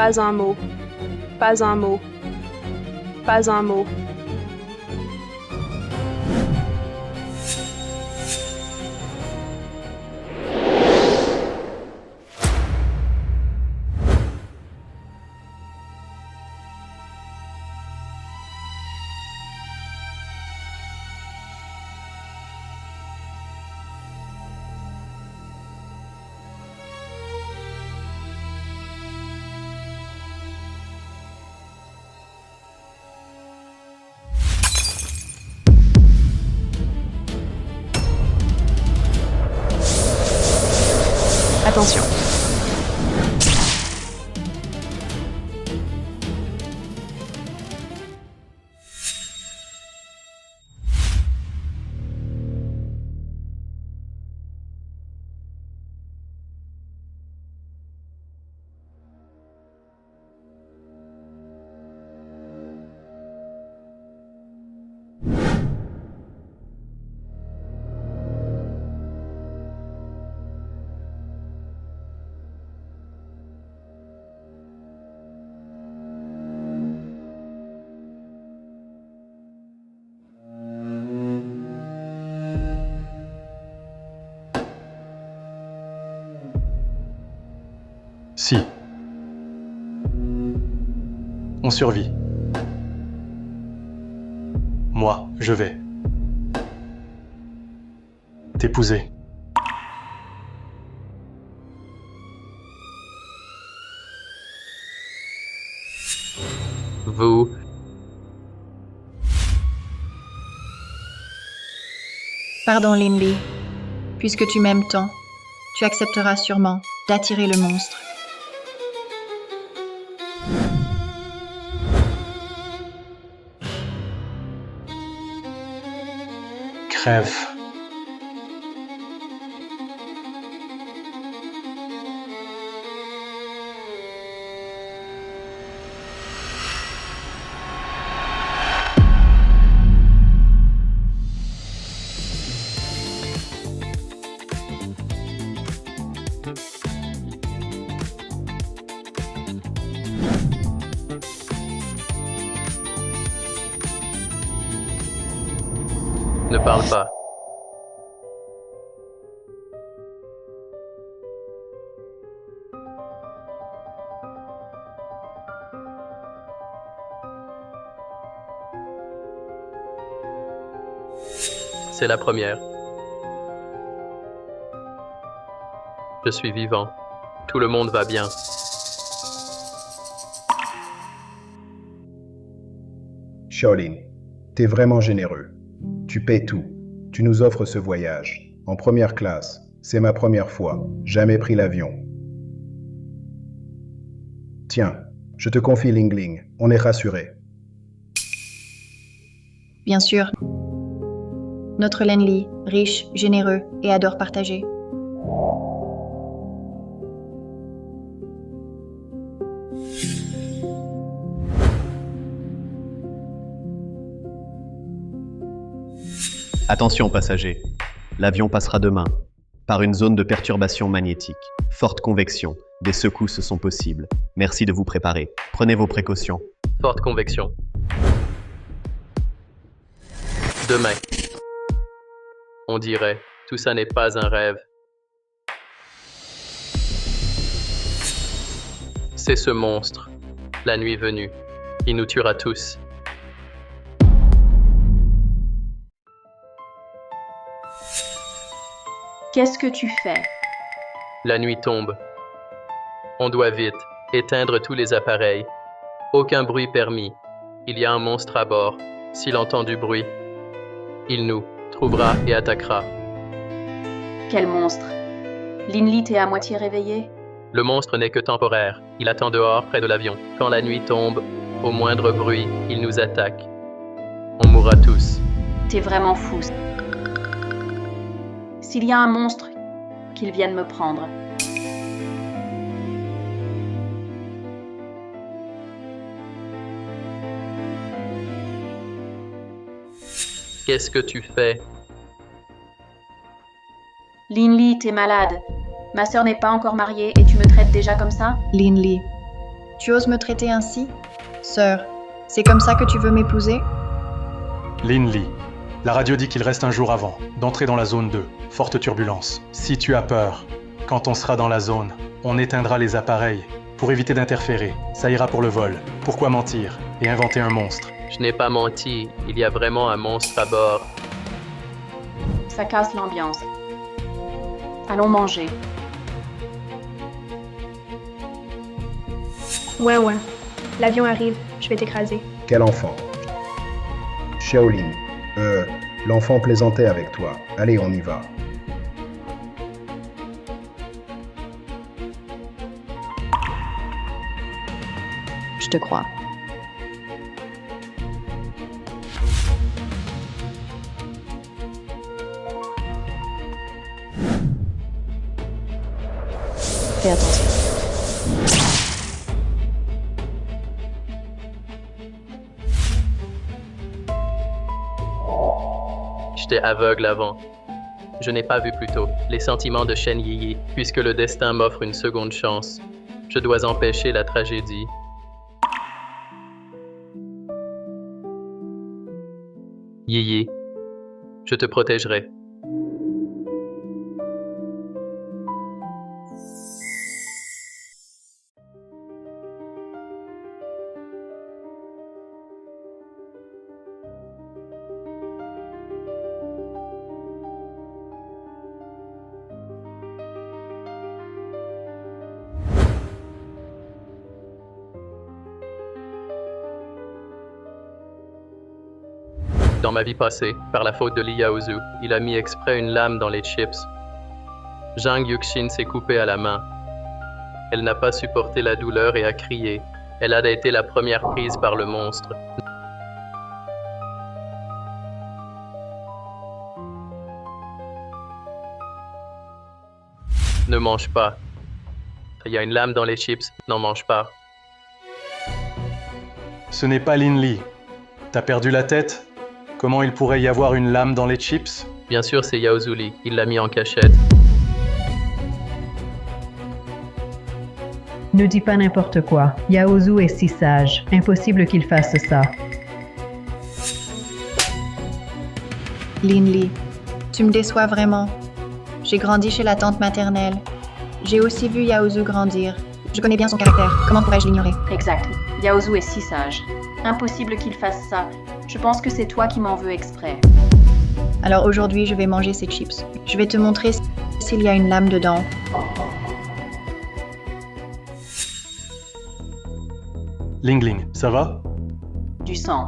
Pas un mot. Pas un mot. Pas un mot. Attention. Si. On survit. Moi, je vais t'épouser. Vous. Pardon, Linley. Puisque tu m'aimes tant, tu accepteras sûrement d'attirer le monstre. Crève. Ne parle pas. C'est la première. Je suis vivant. Tout le monde va bien. Shaolin, t'es vraiment généreux. Tu paies tout. Tu nous offres ce voyage. En première classe. C'est ma première fois. Jamais pris l'avion. Tiens, je te confie Lingling. On est rassurés. Bien sûr. Notre Linley, riche, généreux et adore partager. Attention passagers, l'avion passera demain, par une zone de perturbation magnétique. Forte convection, des secousses sont possibles. Merci de vous préparer. Prenez vos précautions. Forte convection. Demain. On dirait, tout ça n'est pas un rêve. C'est ce monstre, la nuit venue. Il nous tuera tous. Qu'est-ce que tu fais? La nuit tombe. On doit vite éteindre tous les appareils. Aucun bruit permis. Il y a un monstre à bord. S'il entend du bruit, il nous trouvera et attaquera. Quel monstre? Linley t'est à moitié réveillé? Le monstre n'est que temporaire. Il attend dehors, près de l'avion. Quand la nuit tombe, au moindre bruit, il nous attaque. On mourra tous. T'es vraiment fou. S'il y a un monstre, qu'il vienne me prendre. Qu'est-ce que tu fais? Linley, t'es malade. Ma sœur n'est pas encore mariée et tu me traites déjà comme ça? Linley, Tu oses me traiter ainsi? Sœur, c'est comme ça que tu veux m'épouser? Lin Li. La radio dit qu'il reste un jour avant d'entrer dans la zone 2. Forte turbulence. Si tu as peur, quand on sera dans la zone, on éteindra les appareils pour éviter d'interférer. Ça ira pour le vol. Pourquoi mentir et inventer un monstre? Je n'ai pas menti, il y a vraiment un monstre à bord. Ça casse l'ambiance. Allons manger. Ouais. L'avion arrive. Je vais t'écraser. Quel enfant? Shaolin. L'enfant plaisantait avec toi. Allez, on y va. Je te crois. Fais attention. J'étais aveugle avant. Je n'ai pas vu plus tôt les sentiments de Shen Yi, puisque le destin m'offre une seconde chance. Je dois empêcher la tragédie. Yi, je te protégerai. Dans ma vie passée, par la faute de Li Yaozu, il a mis exprès une lame dans les chips. Zhang Yuxin s'est coupée à la main. Elle n'a pas supporté la douleur et a crié. Elle a été la première prise par le monstre. Ne mange pas. Il y a une lame dans les chips, n'en mange pas. Ce n'est pas Lin Li. T'as perdu la tête? Comment il pourrait y avoir une lame dans les chips? Bien sûr, c'est Yaozu Li. Il l'a mis en cachette. Ne dis pas n'importe quoi. Yaozu est si sage. Impossible qu'il fasse ça. Lin Li, tu me déçois vraiment. J'ai grandi chez la tante maternelle. J'ai aussi vu Yaozu grandir. Je connais bien son caractère. Comment pourrais-je l'ignorer? Exact. Yaozu est si sage. Impossible qu'il fasse ça. Je pense que c'est toi qui m'en veux exprès. Alors aujourd'hui, je vais manger ces chips. Je vais te montrer s'il y a une lame dedans. Ling Ling, ça va? Du sang.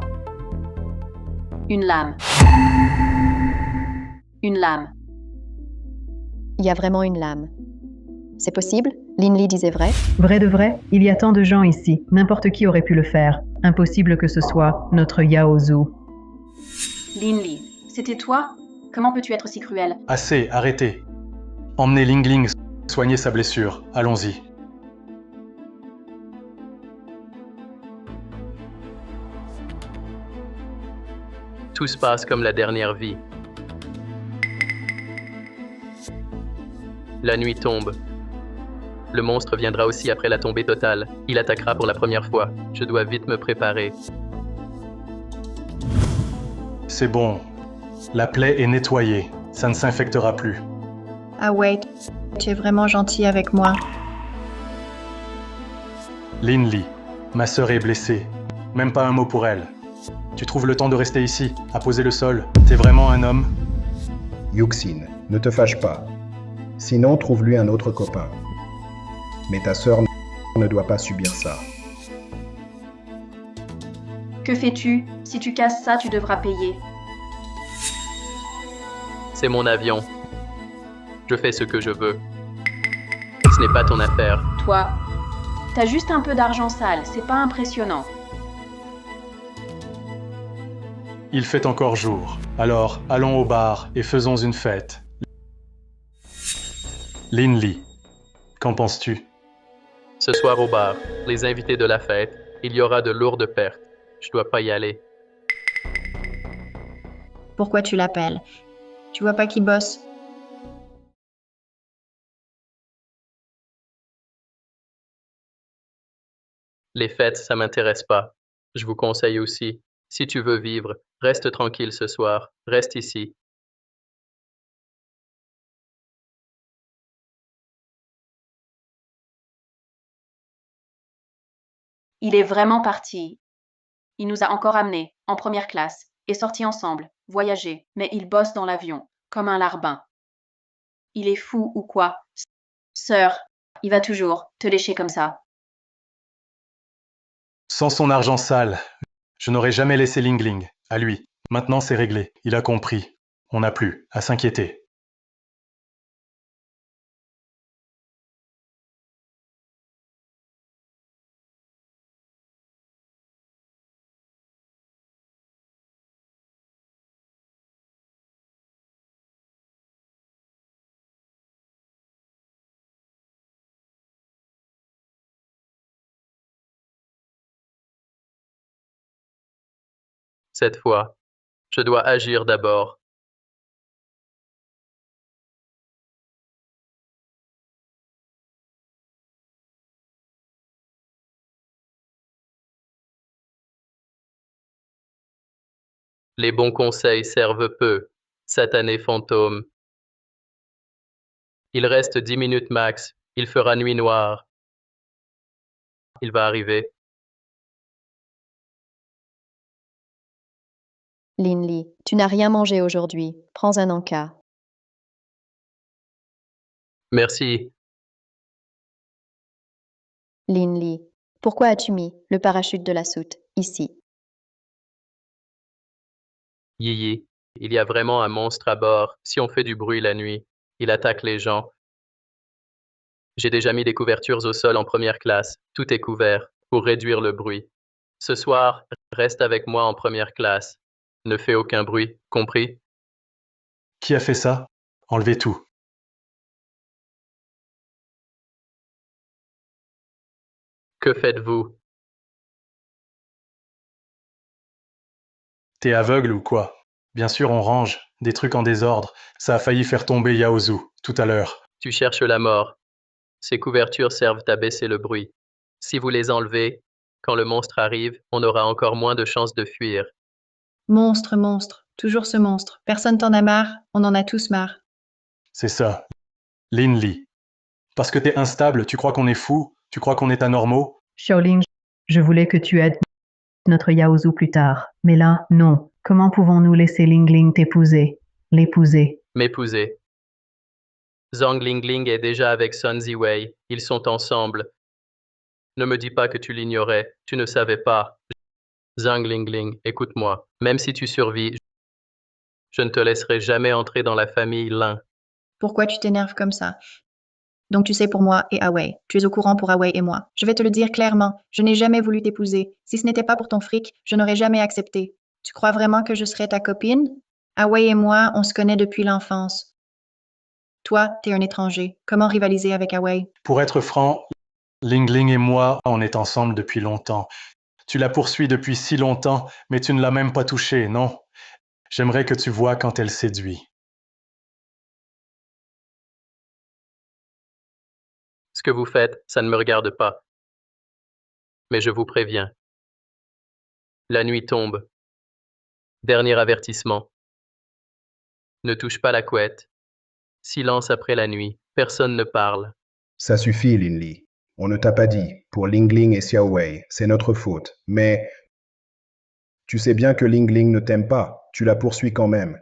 Une lame. Une lame. Il y a vraiment une lame. C'est possible? Lin Li disait vrai? Vrai de vrai, il y a tant de gens ici. N'importe qui aurait pu le faire. Impossible que ce soit notre Yaozu. Lin Li, c'était toi? Comment peux-tu être si cruel? Assez, arrêtez. Emmenez Ling Ling soigner sa blessure. Allons-y. Tout se passe comme la dernière vie. La nuit tombe. Le monstre viendra aussi après la tombée totale. Il attaquera pour la première fois. Je dois vite me préparer. C'est bon. La plaie est nettoyée. Ça ne s'infectera plus. Ah ouais, tu es vraiment gentil avec moi. Lin Li, ma sœur est blessée. Même pas un mot pour elle. Tu trouves le temps de rester ici, à poser le sol? T'es vraiment un homme? Yuxin, ne te fâche pas. Sinon, trouve-lui un autre copain. Mais ta sœur ne doit pas subir ça. Que fais-tu? Si tu casses ça, tu devras payer. C'est mon avion. Je fais ce que je veux. Ce n'est pas ton affaire. Toi, t'as juste un peu d'argent sale, c'est pas impressionnant. Il fait encore jour. Alors, allons au bar et faisons une fête. Lin Li, qu'en penses-tu? Ce soir au bar, les invités de la fête, il y aura de lourdes pertes. Je dois pas y aller. Pourquoi tu l'appelles? Tu vois pas qu'il bosse? Les fêtes, ça m'intéresse pas. Je vous conseille aussi, si tu veux vivre, reste tranquille ce soir, reste ici. Il est vraiment parti. Il nous a encore amenés, en première classe, et sortis ensemble, voyager, mais il bosse dans l'avion, comme un larbin. Il est fou ou quoi? Sœur, il va toujours te lécher comme ça. Sans son argent sale, je n'aurais jamais laissé Ling Ling, à lui. Maintenant c'est réglé, il a compris. On n'a plus à s'inquiéter. Cette fois, je dois agir d'abord. Les bons conseils servent peu, satané fantôme. Il reste 10 minutes max, il fera nuit noire. Il va arriver. Lin Li, tu n'as rien mangé aujourd'hui. Prends un encas. Merci. Lin Li, pourquoi as-tu mis le parachute de la soute ici? Yi, il y a vraiment un monstre à bord. Si on fait du bruit la nuit, il attaque les gens. J'ai déjà mis des couvertures au sol en première classe. Tout est couvert pour réduire le bruit. Ce soir, reste avec moi en première classe. Ne fais aucun bruit, compris? Qui a fait ça? Enlevez tout. Que faites-vous? T'es aveugle ou quoi? Bien sûr, on range, des trucs en désordre. Ça a failli faire tomber Yaozu, tout à l'heure. Tu cherches la mort. Ces couvertures servent à baisser le bruit. Si vous les enlevez, quand le monstre arrive, on aura encore moins de chances de fuir. Monstre, monstre, toujours ce monstre. Personne t'en a marre, on en a tous marre. C'est ça. Lin Li. Parce que t'es instable, tu crois qu'on est fou? Tu crois qu'on est anormaux? Shaolin, je voulais que tu aides notre Yaozu plus tard. Mais là, non. Comment pouvons-nous laisser Ling Ling t'épouser? L'épouser. M'épouser. Zhang Lingling est déjà avec Sun Ziwei. Ils sont ensemble. Ne me dis pas que tu l'ignorais. Tu ne savais pas. Zhang Lingling, écoute-moi. Même si tu survis, je ne te laisserai jamais entrer dans la famille Lin. Pourquoi tu t'énerves comme ça? Donc tu sais pour moi et Awei. Tu es au courant pour Awei et moi. Je vais te le dire clairement. Je n'ai jamais voulu t'épouser. Si ce n'était pas pour ton fric, je n'aurais jamais accepté. Tu crois vraiment que je serais ta copine? Awei et moi, on se connaît depuis l'enfance. Toi, t'es un étranger. Comment rivaliser avec Awei? Pour être franc, Ling Ling et moi, on est ensemble depuis longtemps. Tu la poursuis depuis si longtemps, mais tu ne l'as même pas touchée, non? J'aimerais que tu vois quand elle séduit. Ce que vous faites, ça ne me regarde pas. Mais je vous préviens. La nuit tombe. Dernier avertissement. Ne touche pas la couette. Silence après la nuit. Personne ne parle. Ça suffit, Lin Li. On ne t'a pas dit. Pour Ling Ling et Xiao Wei, c'est notre faute. Mais tu sais bien que Ling Ling ne t'aime pas. Tu la poursuis quand même.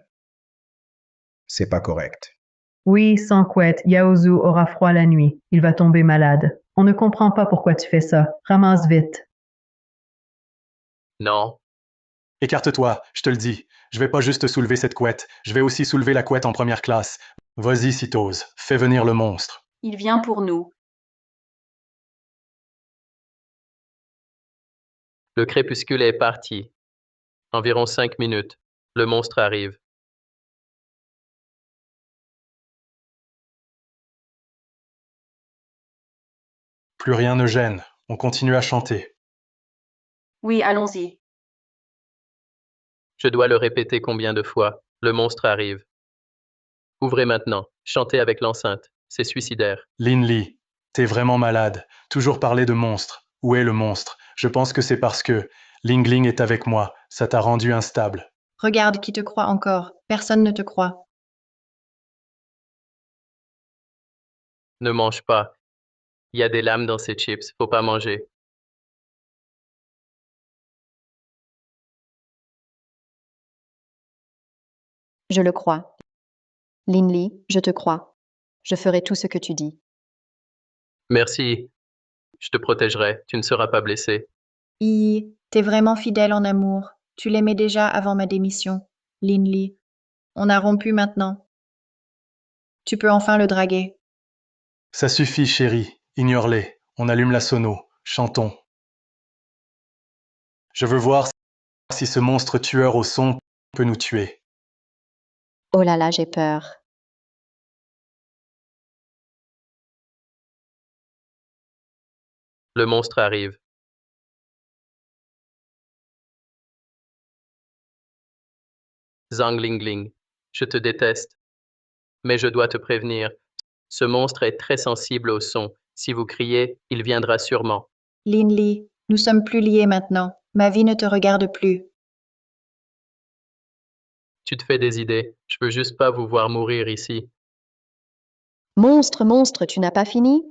C'est pas correct. Oui, sans couette, Yaozu aura froid la nuit. Il va tomber malade. On ne comprend pas pourquoi tu fais ça. Ramasse vite. Non. Écarte-toi, je te le dis. Je vais pas juste soulever cette couette, je vais aussi soulever la couette en première classe. Vas-y, si t'oses, fais venir le monstre. Il vient pour nous. Le crépuscule est parti. Environ 5 minutes. Le monstre arrive. Plus rien ne gêne, on continue à chanter. Oui, allons-y. Je dois le répéter combien de fois. Le monstre arrive. Ouvrez maintenant. Chantez avec l'enceinte. C'est suicidaire. Lin Li, t'es vraiment malade, toujours parler de monstre. Où est le monstre? Je pense que c'est parce que Ling Ling est avec moi. Ça t'a rendu instable. Regarde qui te croit encore. Personne ne te croit. Ne mange pas. Il y a des lames dans ces chips. Faut pas manger. Je le crois. Linley, je te crois. Je ferai tout ce que tu dis. Merci. Je te protégerai. Tu ne seras pas blessé. T'es vraiment fidèle en amour. Tu l'aimais déjà avant ma démission. Linley. On a rompu maintenant. Tu peux enfin le draguer. Ça suffit, chérie. Ignore-les. On allume la sono. Chantons. Je veux voir si ce monstre tueur au son peut nous tuer. Oh là là, j'ai peur. Le monstre arrive. Zhang Lingling, je te déteste. Mais je dois te prévenir. Ce monstre est très sensible au son. Si vous criez, il viendra sûrement. Linley, nous sommes plus liés maintenant. Ma vie ne te regarde plus. Tu te fais des idées. Je veux juste pas vous voir mourir ici. Monstre, monstre, tu n'as pas fini?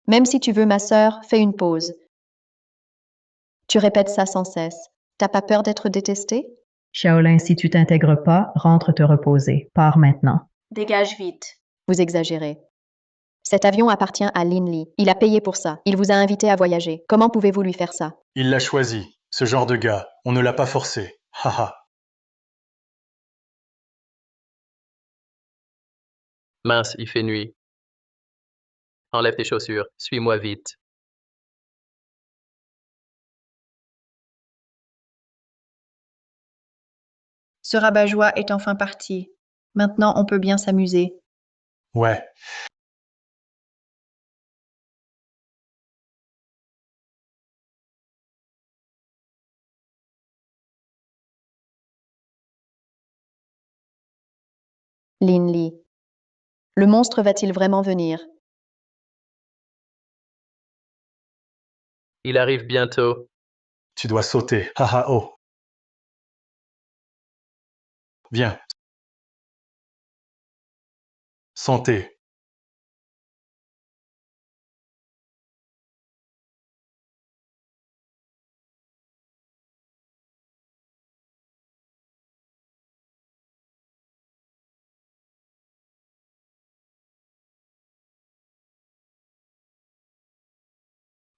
Même si tu veux ma sœur, fais une pause. Tu répètes ça sans cesse. T'as pas peur d'être détesté? Shaolin, si tu t'intègres pas, rentre te reposer. Pars maintenant. Dégage vite. Vous exagérez. Cet avion appartient à Linley. Il a payé pour ça. Il vous a invité à voyager. Comment pouvez-vous lui faire ça? Il l'a choisi. Ce genre de gars. On ne l'a pas forcé. Haha. Mince, il fait nuit. Enlève tes chaussures. Suis-moi vite. Ce rabat-joie est enfin parti. Maintenant, on peut bien s'amuser. Ouais. Linley. Le monstre va-t-il vraiment venir? Il arrive bientôt. Tu dois sauter. Haha, oh. Viens. Santé.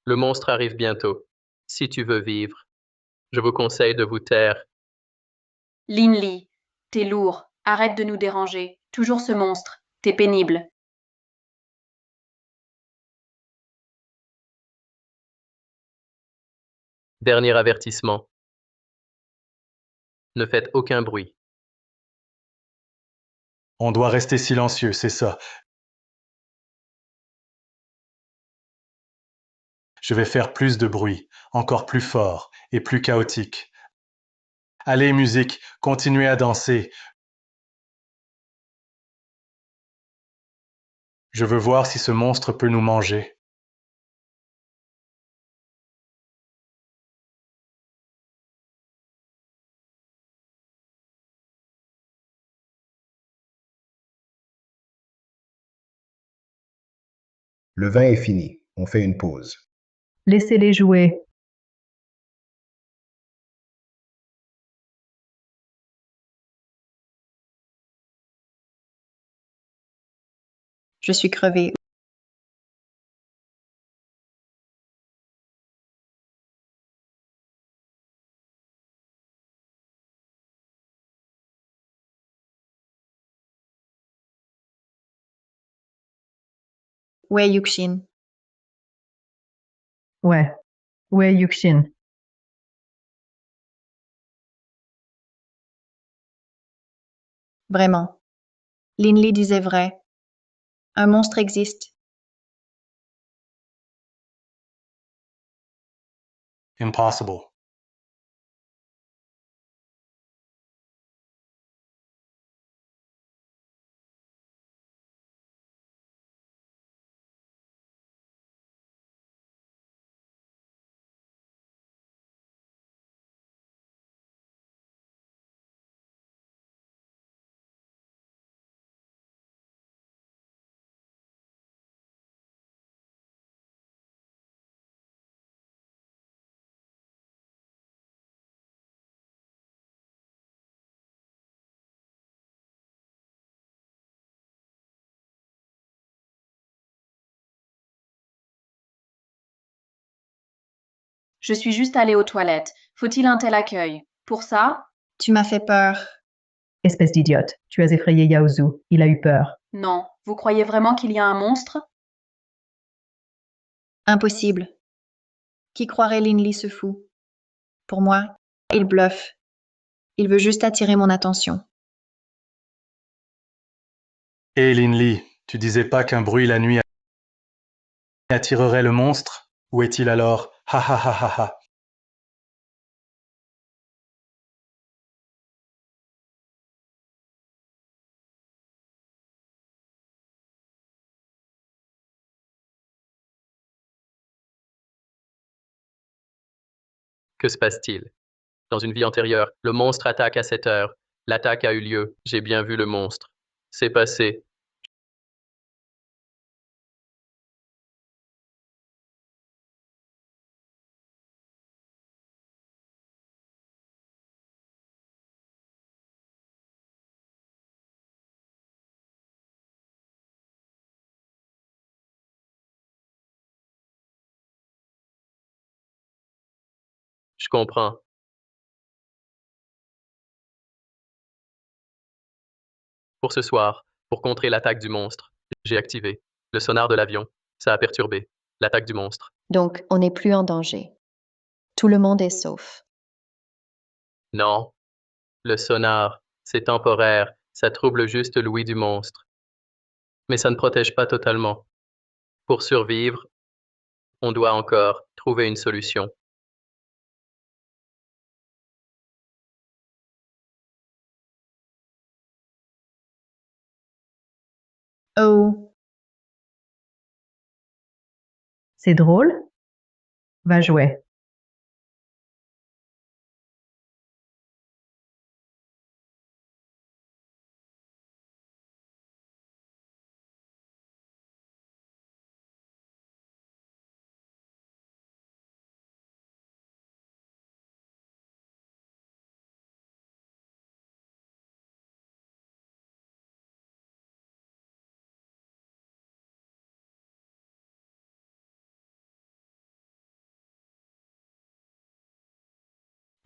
Le monstre arrive bientôt. Si tu veux vivre, je vous conseille de vous taire. Linley, t'es lourd. Arrête de nous déranger. Toujours ce monstre. T'es pénible. Dernier avertissement. Ne faites aucun bruit. On doit rester silencieux, c'est ça. Je vais faire plus de bruit, encore plus fort et plus chaotique. Allez, musique, continuez à danser. Je veux voir si ce monstre peut nous manger. Le vin est fini. On fait une pause. Laissez-les jouer. Je suis crevée. Wei Yuxin. Ouais. Ouais, Yuxin. Vraiment. Linley disait vrai. Un monstre existe. Impossible. Je suis juste allée aux toilettes. Faut-il un tel accueil? Pour ça? Tu m'as fait peur. Espèce d'idiote, tu as effrayé Yaozu. Il a eu peur. Non. Vous croyez vraiment qu'il y a un monstre? Impossible. Qui croirait Linley se fout? Pour moi, il bluffe. Il veut juste attirer mon attention. Hé Linley, tu disais pas qu'un bruit la nuit attirerait le monstre? Où est-il alors? Ha ha ha ha ha. Que se passe-t-il? Dans une vie antérieure, le monstre attaque à cette heure. L'attaque a eu lieu. J'ai bien vu le monstre. C'est passé. Je comprends. Pour ce soir, pour contrer l'attaque du monstre, j'ai activé le sonar de l'avion. Ça a perturbé l'attaque du monstre. Donc, on n'est plus en danger. Tout le monde est sauf. Non, le sonar, c'est temporaire. Ça trouble juste l'ouïe du monstre. Mais ça ne protège pas totalement. Pour survivre, on doit encore trouver une solution. Oh, C'est drôle? Va jouer.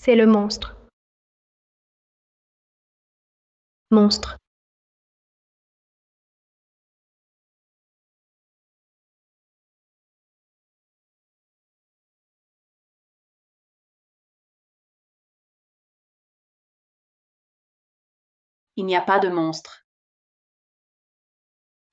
C'est le monstre. Monstre. Il n'y a pas de monstre.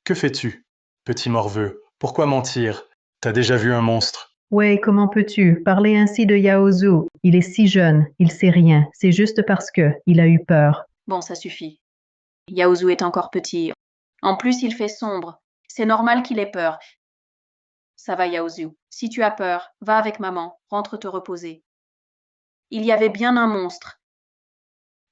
Que fais-tu, petit morveux? Pourquoi mentir? T'as déjà vu un monstre? Ouais, comment peux-tu parler ainsi de Yaozu? Il est si jeune, il sait rien. C'est juste parce que il a eu peur. Bon, ça suffit. Yaozu est encore petit. En plus, il fait sombre. C'est normal qu'il ait peur. Ça va, Yaozu. Si tu as peur, va avec maman, rentre te reposer. Il y avait bien un monstre.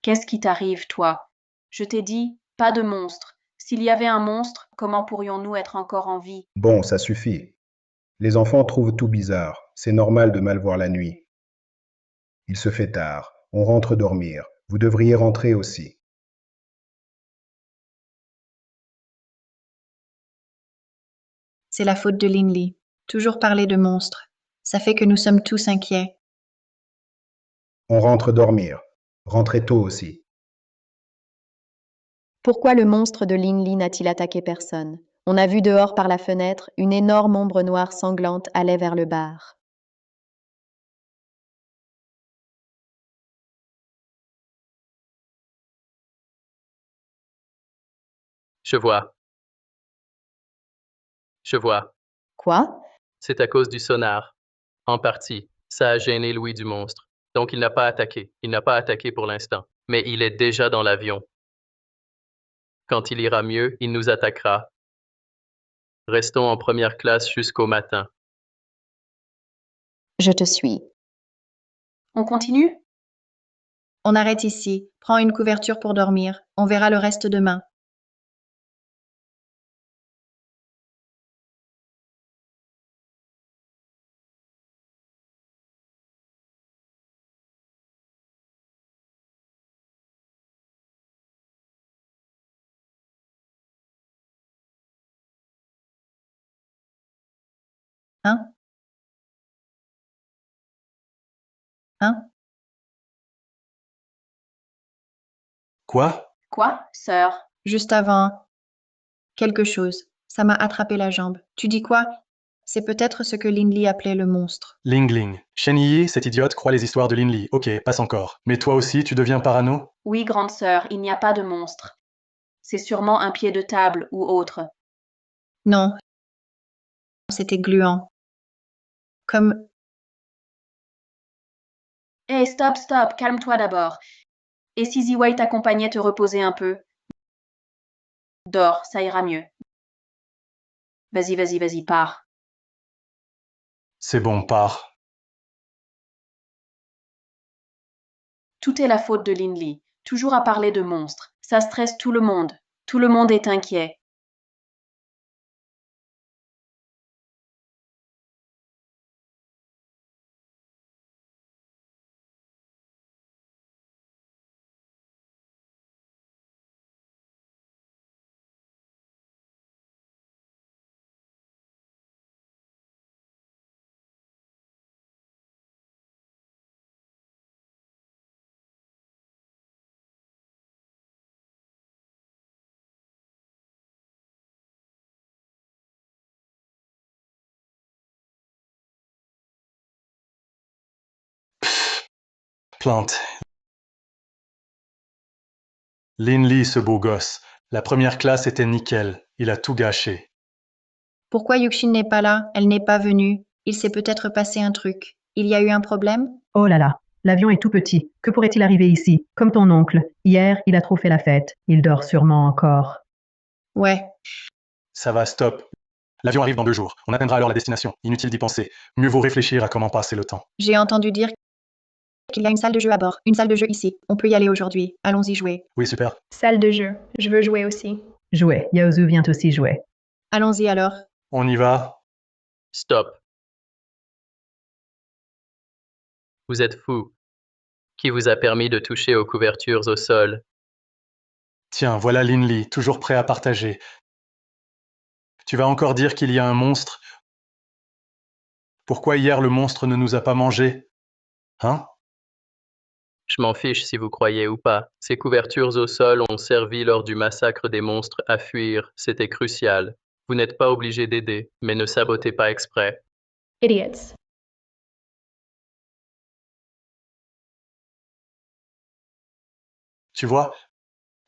Qu'est-ce qui t'arrive, toi? Je t'ai dit, pas de monstre. S'il y avait un monstre, comment pourrions-nous être encore en vie? Bon, ça suffit. Les enfants trouvent tout bizarre. C'est normal de mal voir la nuit. Il se fait tard. On rentre dormir. Vous devriez rentrer aussi. c'est la faute de Linley. Toujours parler de monstres. Ça fait que nous sommes tous inquiets. On rentre dormir. Rentrez tôt aussi. Pourquoi le monstre de Linley n'a-t-il attaqué personne? On a vu dehors par la fenêtre une énorme ombre noire sanglante allait vers le bar. Je vois. Je vois. Quoi? C'est à cause du sonar. En partie, ça a gêné l'ouïe du monstre. Donc il n'a pas attaqué. Il n'a pas attaqué pour l'instant. Mais il est déjà dans l'avion. Quand il ira mieux, il nous attaquera. Restons en première classe jusqu'au matin. Je te suis. On continue? On arrête ici. Prends une couverture pour dormir. On verra le reste demain. Hein? Hein? Quoi? Quoi, sœur? Juste avant. Quelque chose. Ça m'a attrapé la jambe. Tu dis quoi? C'est peut-être ce que Linley appelait le monstre. Ling Ling. Shen Yi, cette idiote, croit les histoires de Linley. Ok, passe encore. Mais toi aussi, tu deviens parano? Oui, grande sœur, il n'y a pas de monstre. C'est sûrement un pied de table ou autre. Non. C'était gluant. Comme... Hé, stop, stop, calme-toi d'abord. Et si Ziwei t'accompagnait te reposer un peu? Dors, ça ira mieux. Vas-y, vas-y, vas-y, pars. C'est bon, pars. Tout est la faute de Linley. Toujours à parler de monstres. Ça stresse tout le monde. Tout le monde est inquiet. Plante. Linley, ce beau gosse. La première classe était nickel. Il a tout gâché. Pourquoi Yuxin n'est pas là? Elle n'est pas venue. Il s'est peut-être passé un truc. Il y a eu un problème? Oh là là, l'avion est tout petit. Que pourrait-il arriver ici? Comme ton oncle. Hier, il a trop fait la fête. Il dort sûrement encore. Ouais. Ça va, stop. L'avion arrive dans 2 jours. On atteindra alors la destination. Inutile d'y penser. Mieux vaut réfléchir à comment passer le temps. J'ai entendu dire qu'il y a une salle de jeu à bord. Une salle de jeu ici. On peut y aller aujourd'hui. Allons-y jouer. Oui, super. Salle de jeu. Je veux jouer aussi. Jouer. Yaozu vient aussi jouer. Allons-y alors. On y va? Stop. Vous êtes fou. Qui vous a permis de toucher aux couvertures au sol? Tiens, voilà Linley, toujours prêt à partager. Tu vas encore dire qu'il y a un monstre? Pourquoi hier le monstre ne nous a pas mangés? Hein? Je m'en fiche si vous croyez ou pas. Ces couvertures au sol ont servi lors du massacre des monstres à fuir. C'était crucial. Vous n'êtes pas obligé d'aider, mais ne sabotez pas exprès. Idiots. Tu vois?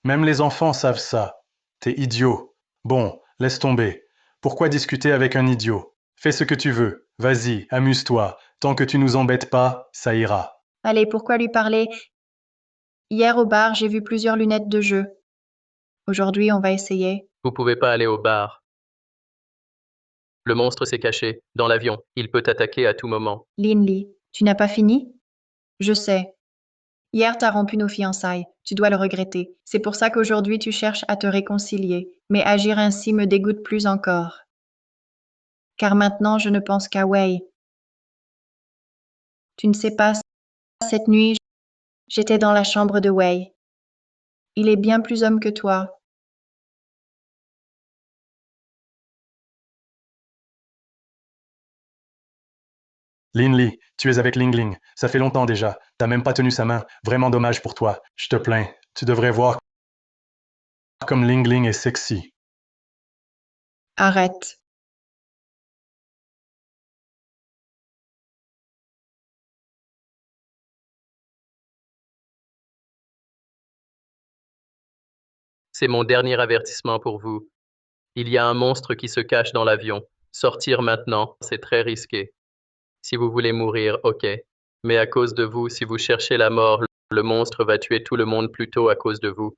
Même les enfants savent ça. T'es idiot. Bon, laisse tomber. Pourquoi discuter avec un idiot? Fais ce que tu veux. Vas-y, amuse-toi. Tant que tu nous embêtes pas, ça ira. Allez, pourquoi lui parler? Hier au bar, j'ai vu plusieurs lunettes de jeu. Aujourd'hui, on va essayer. Vous pouvez pas aller au bar. Le monstre s'est caché dans l'avion. Il peut attaquer à tout moment. Linley, tu n'as pas fini? Je sais. Hier, t'as rompu nos fiançailles. Tu dois le regretter. C'est pour ça qu'aujourd'hui, tu cherches à te réconcilier. Mais agir ainsi me dégoûte plus encore. Car maintenant, je ne pense qu'à Wei. Tu ne sais pas, cette nuit, j'étais dans la chambre de Wei. Il est bien plus homme que toi. Linley, tu es avec Lingling. Ça fait longtemps déjà. T'as même pas tenu sa main. Vraiment dommage pour toi. Je te plains. Tu devrais voir comme Lingling est sexy. Arrête. C'est mon dernier avertissement pour vous. Il y a un monstre qui se cache dans l'avion. Sortir maintenant, c'est très risqué. Si vous voulez mourir, ok. Mais à cause de vous, si vous cherchez la mort, le monstre va tuer tout le monde plus tôt à cause de vous.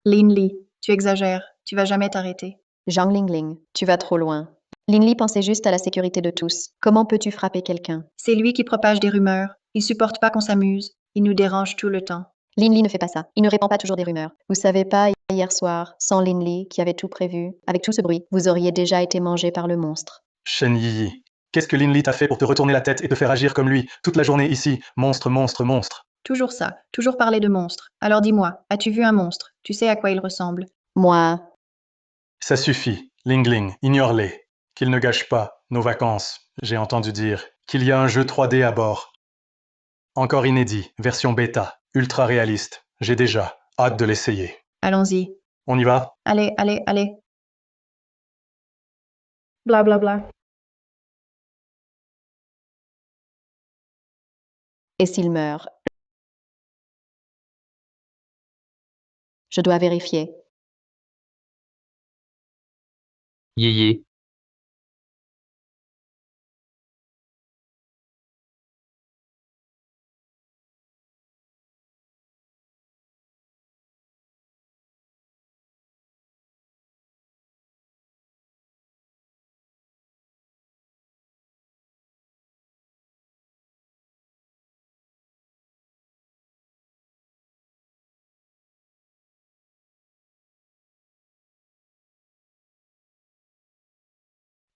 Linley, tu exagères. Tu vas jamais t'arrêter. Zhang Lingling, tu vas trop loin. Linley pensait juste à la sécurité de tous. Comment peux-tu frapper quelqu'un? C'est lui qui propage des rumeurs. Il supporte pas qu'on s'amuse. Il nous dérange tout le temps. Linley ne fait pas ça. Il ne répand pas toujours des rumeurs. Vous savez pas, hier soir, sans Linley, qui avait tout prévu, avec tout ce bruit, vous auriez déjà été mangé par le monstre. Shen Yi. Qu'est-ce que Linley t'a fait pour te retourner la tête et te faire agir comme lui toute la journée ici? Monstre, monstre, monstre. Toujours ça, toujours parler de monstres. Alors dis-moi, as-tu vu un monstre? Tu sais à quoi il ressemble? Moi, Ça suffit. Lingling, ignore-les. Qu'ils ne gâchent pas nos vacances, j'ai entendu dire. Qu'il y a un jeu 3D à bord. Encore inédit, version bêta, ultra réaliste. J'ai déjà hâte de l'essayer. Allons-y. On y va? Allez, allez, allez. Bla bla bla. et s'il meurt? Je dois vérifier. Yéyé.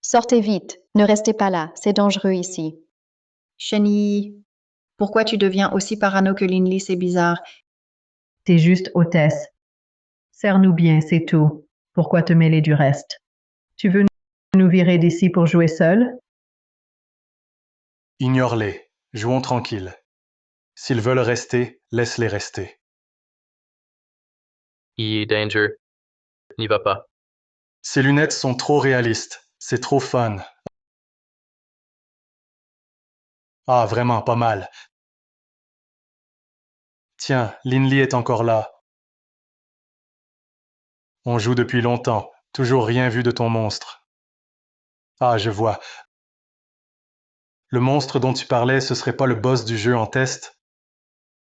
Sortez vite, ne restez pas là, c'est dangereux ici. Chenille, pourquoi tu deviens aussi parano que Linley, c'est bizarre. T'es juste hôtesse. Serre-nous bien, c'est tout. Pourquoi te mêler du reste? Tu veux nous virer d'ici pour jouer seul? Ignore-les. Jouons tranquille. S'ils veulent rester, laisse-les rester. Yé, danger. N'y va pas. Ces lunettes sont trop réalistes. C'est trop fun. Ah, vraiment, pas mal. Tiens, Linley est encore là. On joue depuis longtemps. Toujours rien vu de ton monstre. Ah, je vois. Le monstre dont tu parlais, ce serait pas le boss du jeu en test?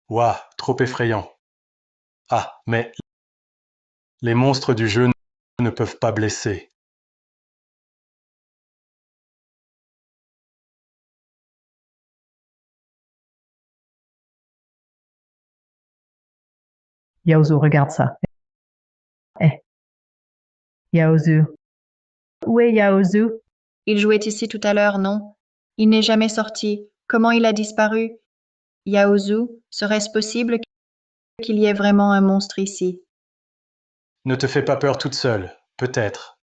Ouah, trop effrayant. Ah, mais les monstres du jeu ne peuvent pas blesser. Yaozu, regarde ça. Eh. Yaozu. Où est Yaozu? Il jouait ici tout à l'heure, non? Il n'est jamais sorti. Comment il a disparu? Yaozu, serait-ce possible qu'il y ait vraiment un monstre ici? Ne te fais pas peur toute seule, peut-être.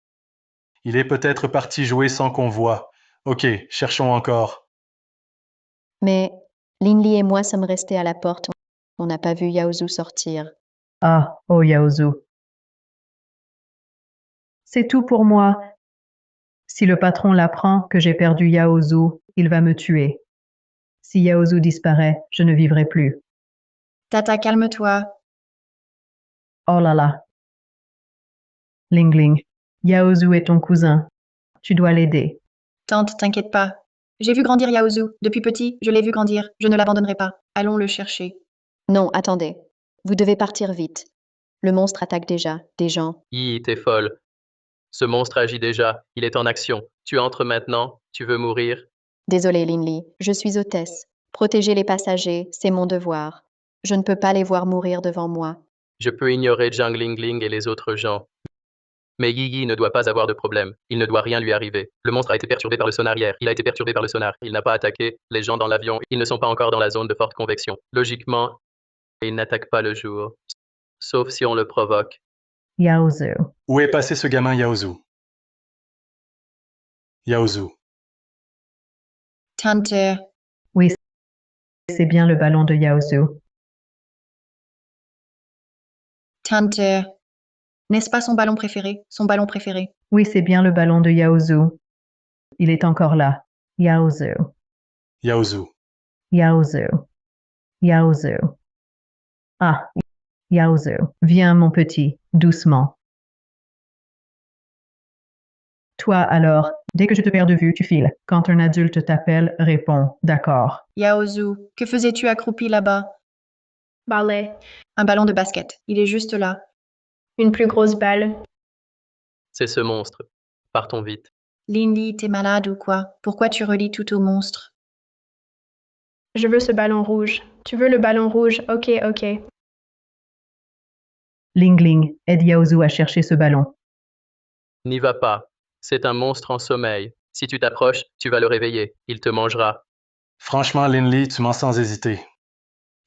Il est peut-être parti jouer sans qu'on voie. Ok, cherchons encore. Mais Linley et moi sommes restés à la porte. On n'a pas vu Yaozu sortir. Ah, oh Yaozu. C'est tout pour moi. Si le patron l'apprend que j'ai perdu Yaozu, il va me tuer. Si Yaozu disparaît, je ne vivrai plus. Tata, calme-toi. Oh là là. Lingling, Yaozu est ton cousin. Tu dois l'aider. Tante, t'inquiète pas. J'ai vu grandir Yaozu. Depuis petit, je l'ai vu grandir. Je ne l'abandonnerai pas. Allons le chercher. Non, attendez. Vous devez partir vite. Le monstre attaque déjà des gens. Yé, t'es folle. Ce monstre agit déjà. Il est en action. Tu entres maintenant. Tu veux mourir? Désolée, Linley, je suis hôtesse. Protéger les passagers, c'est mon devoir. Je ne peux pas les voir mourir devant moi. Je peux ignorer Zhang Lingling et les autres gens. Mais Yi ne doit pas avoir de problème. Il ne doit rien lui arriver. Le monstre a été perturbé par le sonar hier. Il a été perturbé par le sonar. Il n'a pas attaqué les gens dans l'avion. Ils ne sont pas encore dans la zone de forte convection. Logiquement, il n'attaque pas le jour. Sauf si on le provoque. Yaozu. Où est passé ce gamin Yaozu? Yaozu. Tante, Oui, c'est bien le ballon de Yaozu. tante. N'est-ce pas son ballon préféré? Son ballon préféré. Oui, c'est bien le ballon de Yaozu. Il est encore là. Yaozu. Yaozu. Yaozu. Yaozu. Ah, Yaozu. Viens, mon petit, doucement. Toi, alors, dès que je te perds de vue, tu files. Quand un adulte t'appelle, réponds. D'accord. Yaozu, que faisais-tu accroupi là-bas? Balai. Un ballon de basket. Il est juste là. Une plus grosse balle. C'est ce monstre. Partons vite. Linley, t'es malade ou quoi? Pourquoi tu relis tout au monstre? Je veux ce ballon rouge. Tu veux le ballon rouge? Ok, ok. Lingling, aide Yaozu à chercher ce ballon. N'y va pas. C'est un monstre en sommeil. Si tu t'approches, tu vas le réveiller. Il te mangera. Franchement, Linley, tu mens sans hésiter.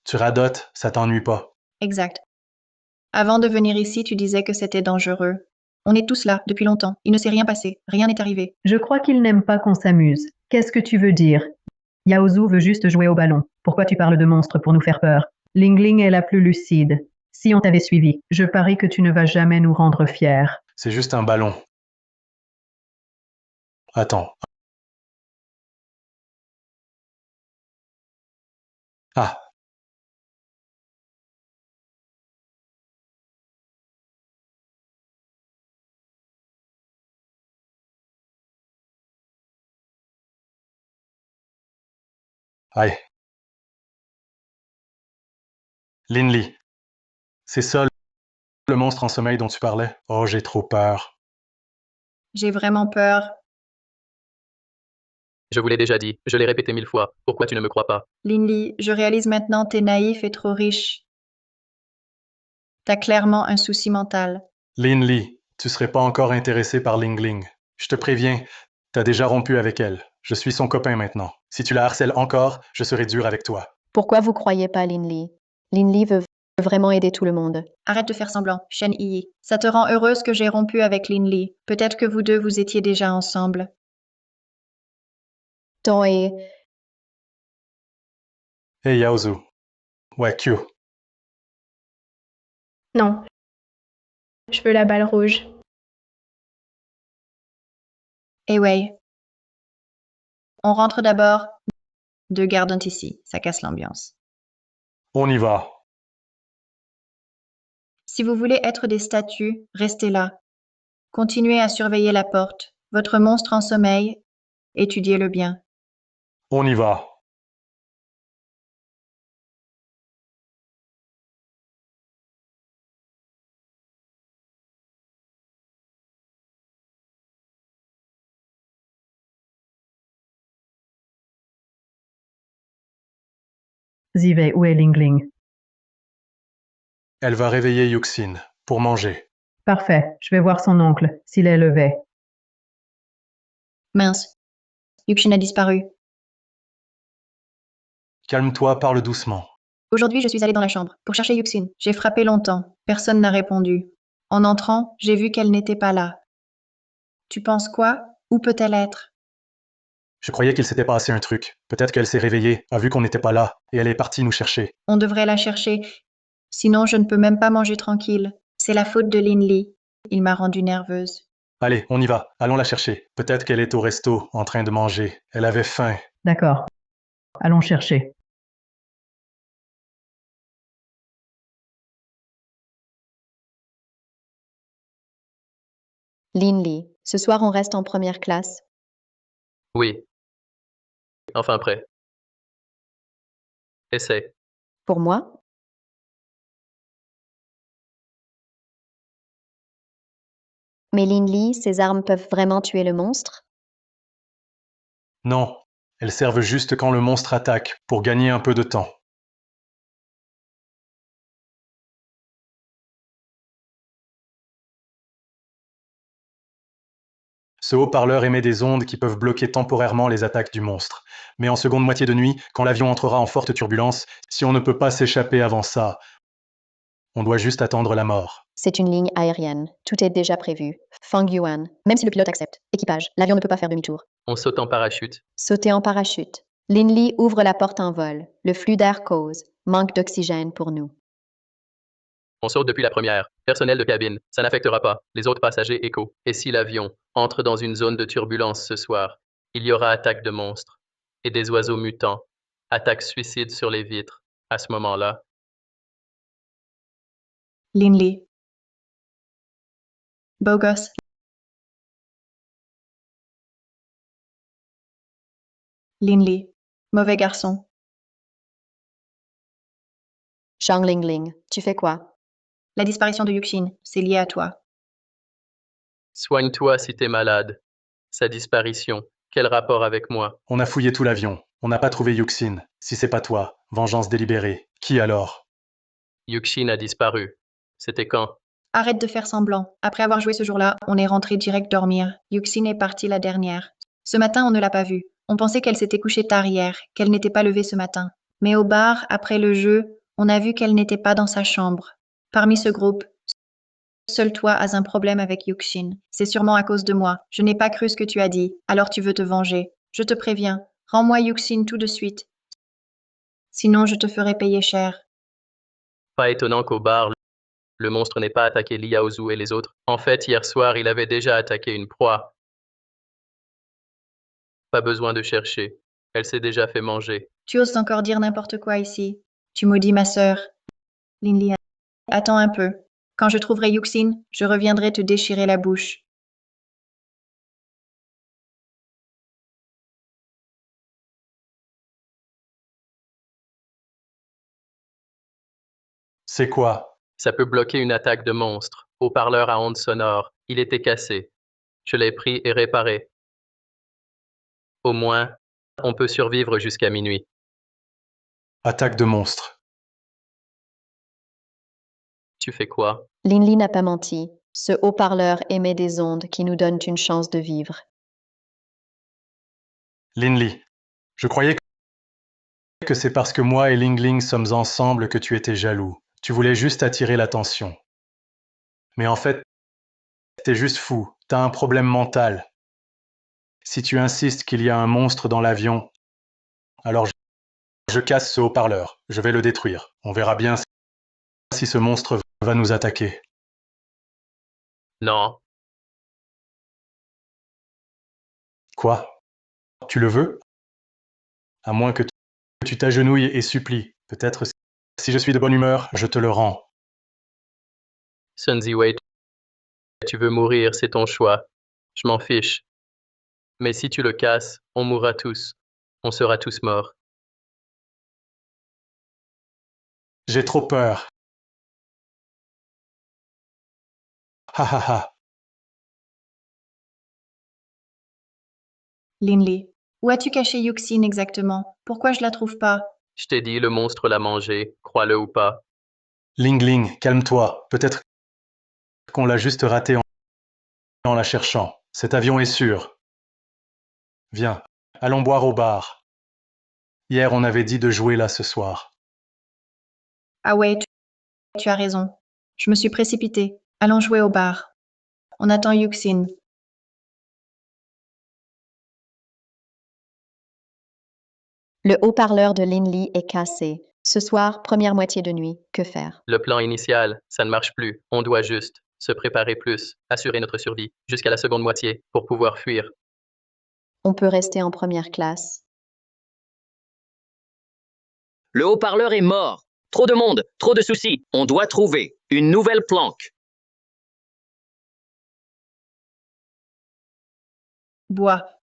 Tu radotes, ça t'ennuie pas. Exact. Avant de venir ici, tu disais que c'était dangereux. On est tous là depuis longtemps. Il ne s'est rien passé. Rien n'est arrivé. Je crois qu'il n'aime pas qu'on s'amuse. Qu'est-ce que tu veux dire? Yaozu veut juste jouer au ballon. Pourquoi tu parles de monstres pour nous faire peur? Ling Ling est la plus lucide. Si on t'avait suivi, je parie que tu ne vas jamais nous rendre fiers. C'est juste un ballon. Attends. Ah, aïe. Linley, c'est ça le monstre en sommeil dont tu parlais? Oh, j'ai trop peur. J'ai vraiment peur. Je vous l'ai déjà dit, je l'ai répété 1000 fois. Pourquoi tu ne me crois pas? Linley, je réalise maintenant t'es naïf et trop riche. T'as clairement un souci mental. Linley, tu serais pas encore intéressé par Ling Ling. Je te préviens, t'as déjà rompu avec elle. Je suis son copain maintenant. Si tu la harcèles encore, je serai dur avec toi. Pourquoi vous croyez pas Linley? Linley veut vraiment aider tout le monde. Arrête de faire semblant, Shen Yi. Ça te rend heureuse que j'ai rompu avec Linley. Peut-être que vous deux vous étiez déjà ensemble. Ton et Hey Yaozu. Ouais, Q. Non. Je veux la balle rouge. Eh ouais. On rentre d'abord. Deux gardent ici, ça casse l'ambiance. On y va. Si vous voulez être des statues, restez là. Continuez à surveiller la porte. Votre monstre en sommeil, étudiez-le bien. On y va. Zive, où est Ling Ling? Elle va réveiller Yuxin pour manger. Parfait, je vais voir son oncle, s'il est levé. Mince. Yukshin a disparu. Calme-toi, parle doucement. Aujourd'hui, je suis allée dans la chambre pour chercher Yuxin. J'ai frappé longtemps. Personne n'a répondu. En entrant, j'ai vu qu'elle n'était pas là. Tu penses quoi? Où peut-elle être? Je croyais qu'il s'était passé un truc. Peut-être qu'elle s'est réveillée, a vu qu'on n'était pas là, et elle est partie nous chercher. On devrait la chercher. Sinon, je ne peux même pas manger tranquille. C'est la faute de Linley. Il m'a rendue nerveuse. Allez, on y va. Allons la chercher. Peut-être qu'elle est au resto, en train de manger. Elle avait faim. D'accord. Allons chercher. Linley. Ce soir, on reste en première classe. Oui. Enfin prêt. Essaie. Pour moi? Mais Linley, ces armes peuvent vraiment tuer le monstre? Non, elles servent juste quand le monstre attaque, pour gagner un peu de temps. Ce haut-parleur émet des ondes qui peuvent bloquer temporairement les attaques du monstre. Mais en seconde moitié de nuit, quand l'avion entrera en forte turbulence, si on ne peut pas s'échapper avant ça, on doit juste attendre la mort. C'est une ligne aérienne. Tout est déjà prévu. Fang Yuan. Même si le pilote accepte. Équipage. L'avion ne peut pas faire demi-tour. On saute en parachute. Sauter en parachute. Linley ouvre la porte en vol. Le flux d'air cause. Manque d'oxygène pour nous. On saute depuis la première. Personnel de cabine, ça n'affectera pas. Les autres passagers écho. Et si l'avion entre dans une zone de turbulence ce soir, il y aura attaque de monstres et des oiseaux mutants. Attaque suicide sur les vitres. À ce moment-là, Linley. Beau gosse. Linley. Mauvais garçon. Zhang Lingling, tu fais quoi? La disparition de Yuxin, c'est lié à toi. soigne-toi si t'es malade. Sa disparition, quel rapport avec moi? On a fouillé tout l'avion. On n'a pas trouvé Yuxin. Si c'est pas toi, vengeance délibérée. Qui alors? Yuxin a disparu. C'était quand? Arrête de faire semblant. Après avoir joué ce jour-là, on est rentré direct dormir. Yuxin est partie la dernière. Ce matin, on ne l'a pas vue. On pensait qu'elle s'était couchée tard hier, qu'elle n'était pas levée ce matin. Mais au bar, après le jeu, on a vu qu'elle n'était pas dans sa chambre. Parmi ce groupe, seul toi as un problème avec Yuxin. C'est sûrement à cause de moi. Je n'ai pas cru ce que tu as dit. Alors tu veux te venger. Je te préviens. Rends-moi Yuxin tout de suite. Sinon, je te ferai payer cher. Pas étonnant qu'au bar, le monstre n'ait pas attaqué Li Yaozu et les autres. En fait, hier soir, il avait déjà attaqué une proie. Pas besoin de chercher. Elle s'est déjà fait manger. Tu oses encore dire n'importe quoi ici. Tu maudis ma sœur. Linli, attends un peu. Quand je trouverai Yuxin, je reviendrai te déchirer la bouche. C'est quoi? Ça peut bloquer une attaque de monstre. Haut-parleur à ondes sonores. Il était cassé. Je l'ai pris et réparé. Au moins, on peut survivre jusqu'à minuit. Attaque de monstre. Tu fais quoi? Linli n'a pas menti. Ce haut-parleur émet des ondes qui nous donnent une chance de vivre. Linli, je croyais que c'est parce que moi et Lingling sommes ensemble que tu étais jaloux. Tu voulais juste attirer l'attention. Mais en fait, t'es juste fou. T'as un problème mental. Si tu insistes qu'il y a un monstre dans l'avion, alors je casse ce haut-parleur. Je vais le détruire. On verra bien si ce monstre va nous attaquer. Non, Quoi? Tu le veux? À moins que tu t'agenouilles et supplies. Peut-être si je suis de bonne humeur, je te le rends. Sun Ziwei, tu veux mourir, c'est ton choix. Je m'en fiche. Mais si tu le casses, on mourra tous. On sera tous morts. J'ai trop peur. Ha ha ha. Linli, où as-tu caché Yuxin exactement? Pourquoi je la trouve pas? Je t'ai dit, le monstre l'a mangé, crois-le ou pas. Ling, calme-toi. Peut-être qu'on l'a juste raté en la cherchant. Cet avion est sûr. Viens, allons boire au bar. Hier, on avait dit de jouer là ce soir. Ah ouais, tu as raison. Je me suis précipitée. Allons jouer au bar. On attend Yuxin. Le haut-parleur de Linli est cassé. Ce soir, première moitié de nuit. Que faire? Le plan initial, ça ne marche plus. On doit juste se préparer plus, assurer notre survie jusqu'à la seconde moitié pour pouvoir fuir. On peut rester en première classe. Le haut-parleur est mort. Trop de monde, trop de soucis. On doit trouver une nouvelle planque. Bois.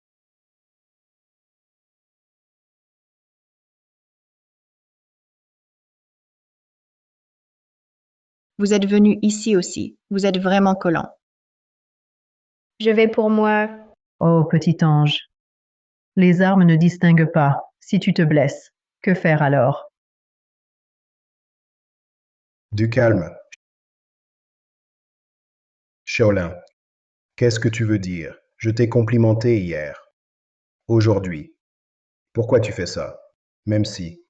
Vous êtes venu ici aussi. Vous êtes vraiment collant. Je vais pour moi. Oh, petit ange. Les armes ne distinguent pas. Si tu te blesses, que faire alors? Du calme. Shaolin, qu'est-ce que tu veux dire? Je t'ai complimenté hier. Aujourd'hui. Pourquoi tu fais ça? Même si,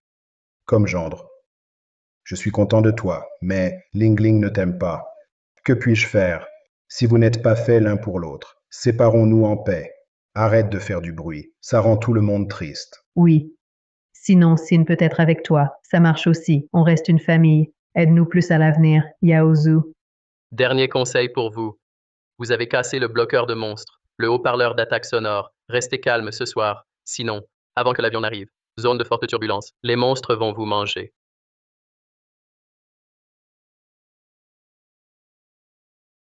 comme gendre, je suis content de toi, mais Lingling ne t'aime pas. Que puis-je faire? Si vous n'êtes pas faits l'un pour l'autre, séparons-nous en paix. Arrête de faire du bruit, ça rend tout le monde triste. Oui. Sinon, Sin peut être avec toi. Ça marche aussi. On reste une famille. Aide-nous plus à l'avenir, Yaozu. Dernier conseil pour vous. Vous avez cassé le bloqueur de monstres, le haut-parleur d'attaque sonore. Restez calme ce soir. Sinon, avant que l'avion n'arrive, zone de forte turbulence, les monstres vont vous manger.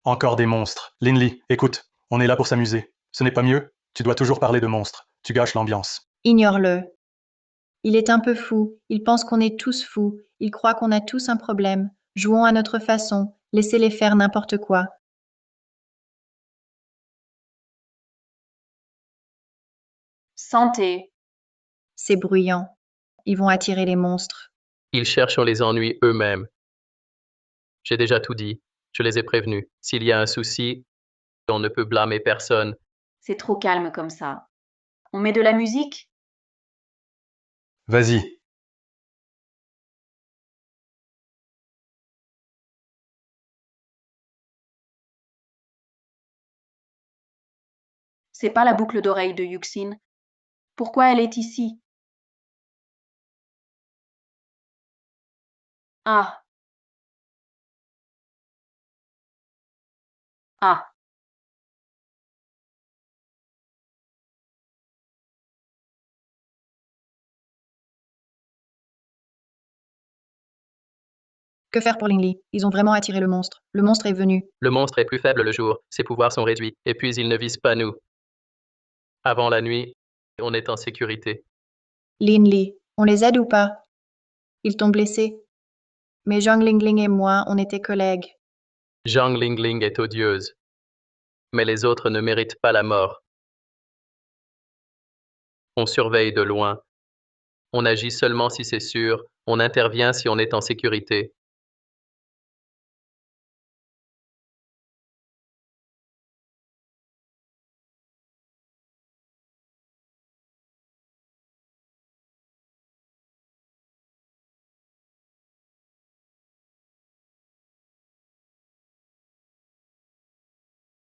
Encore des monstres. Linli, écoute, on est là pour s'amuser. Ce n'est pas mieux? Tu dois toujours parler de monstres. Tu gâches l'ambiance. Ignore-le. Il est un peu fou. Il pense qu'on est tous fous. Il croit qu'on a tous un problème. Jouons à notre façon. Laissez-les faire n'importe quoi. Santé. C'est bruyant. Ils vont attirer les monstres. Ils cherchent les ennuis eux-mêmes. J'ai déjà tout dit. Je les ai prévenus. S'il y a un souci, on ne peut blâmer personne. C'est trop calme comme ça. On met de la musique? Vas-y, C'est pas la boucle d'oreille de Yuxin. Pourquoi elle est ici? Ah. Ah. Que faire pour Lingli? Ils ont vraiment attiré le monstre. Le monstre est venu. Le monstre est plus faible le jour, ses pouvoirs sont réduits, et puis il ne vise pas nous. Avant la nuit, on est en sécurité. Linli, on les aide ou pas? Ils t'ont blessé. Mais Zhang Lingling et moi, on était collègues. Zhang Lingling est odieuse. Mais les autres ne méritent pas la mort. On surveille de loin. On agit seulement si c'est sûr. On intervient si on est en sécurité.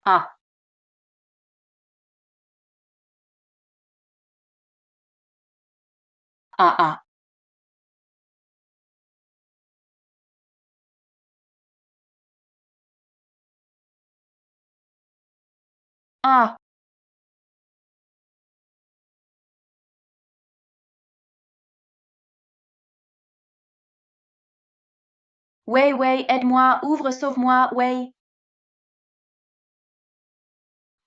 Ah. Ah ah. Ah. Wei, Wei, aide-moi, ouvre, sauve-moi, Wei.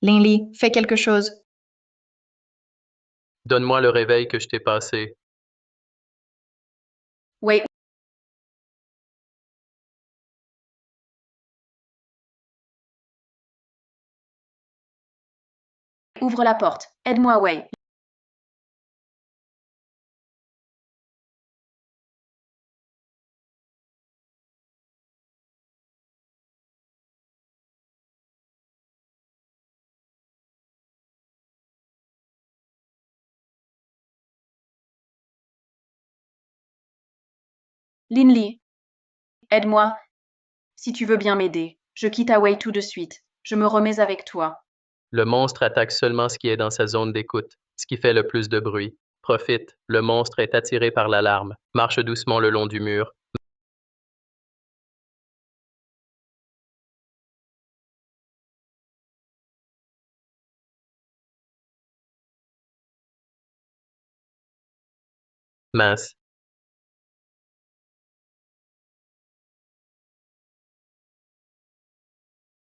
Lingli, fais quelque chose. Donne-moi le réveil que je t'ai passé. Wei. Ouvre la porte. Aide-moi, Wei. Linli, aide-moi. Si tu veux bien m'aider, je quitte Wei tout de suite. Je me remets avec toi. Le monstre attaque seulement ce qui est dans sa zone d'écoute, ce qui fait le plus de bruit. Profite, le monstre est attiré par l'alarme. Marche doucement le long du mur. Mince.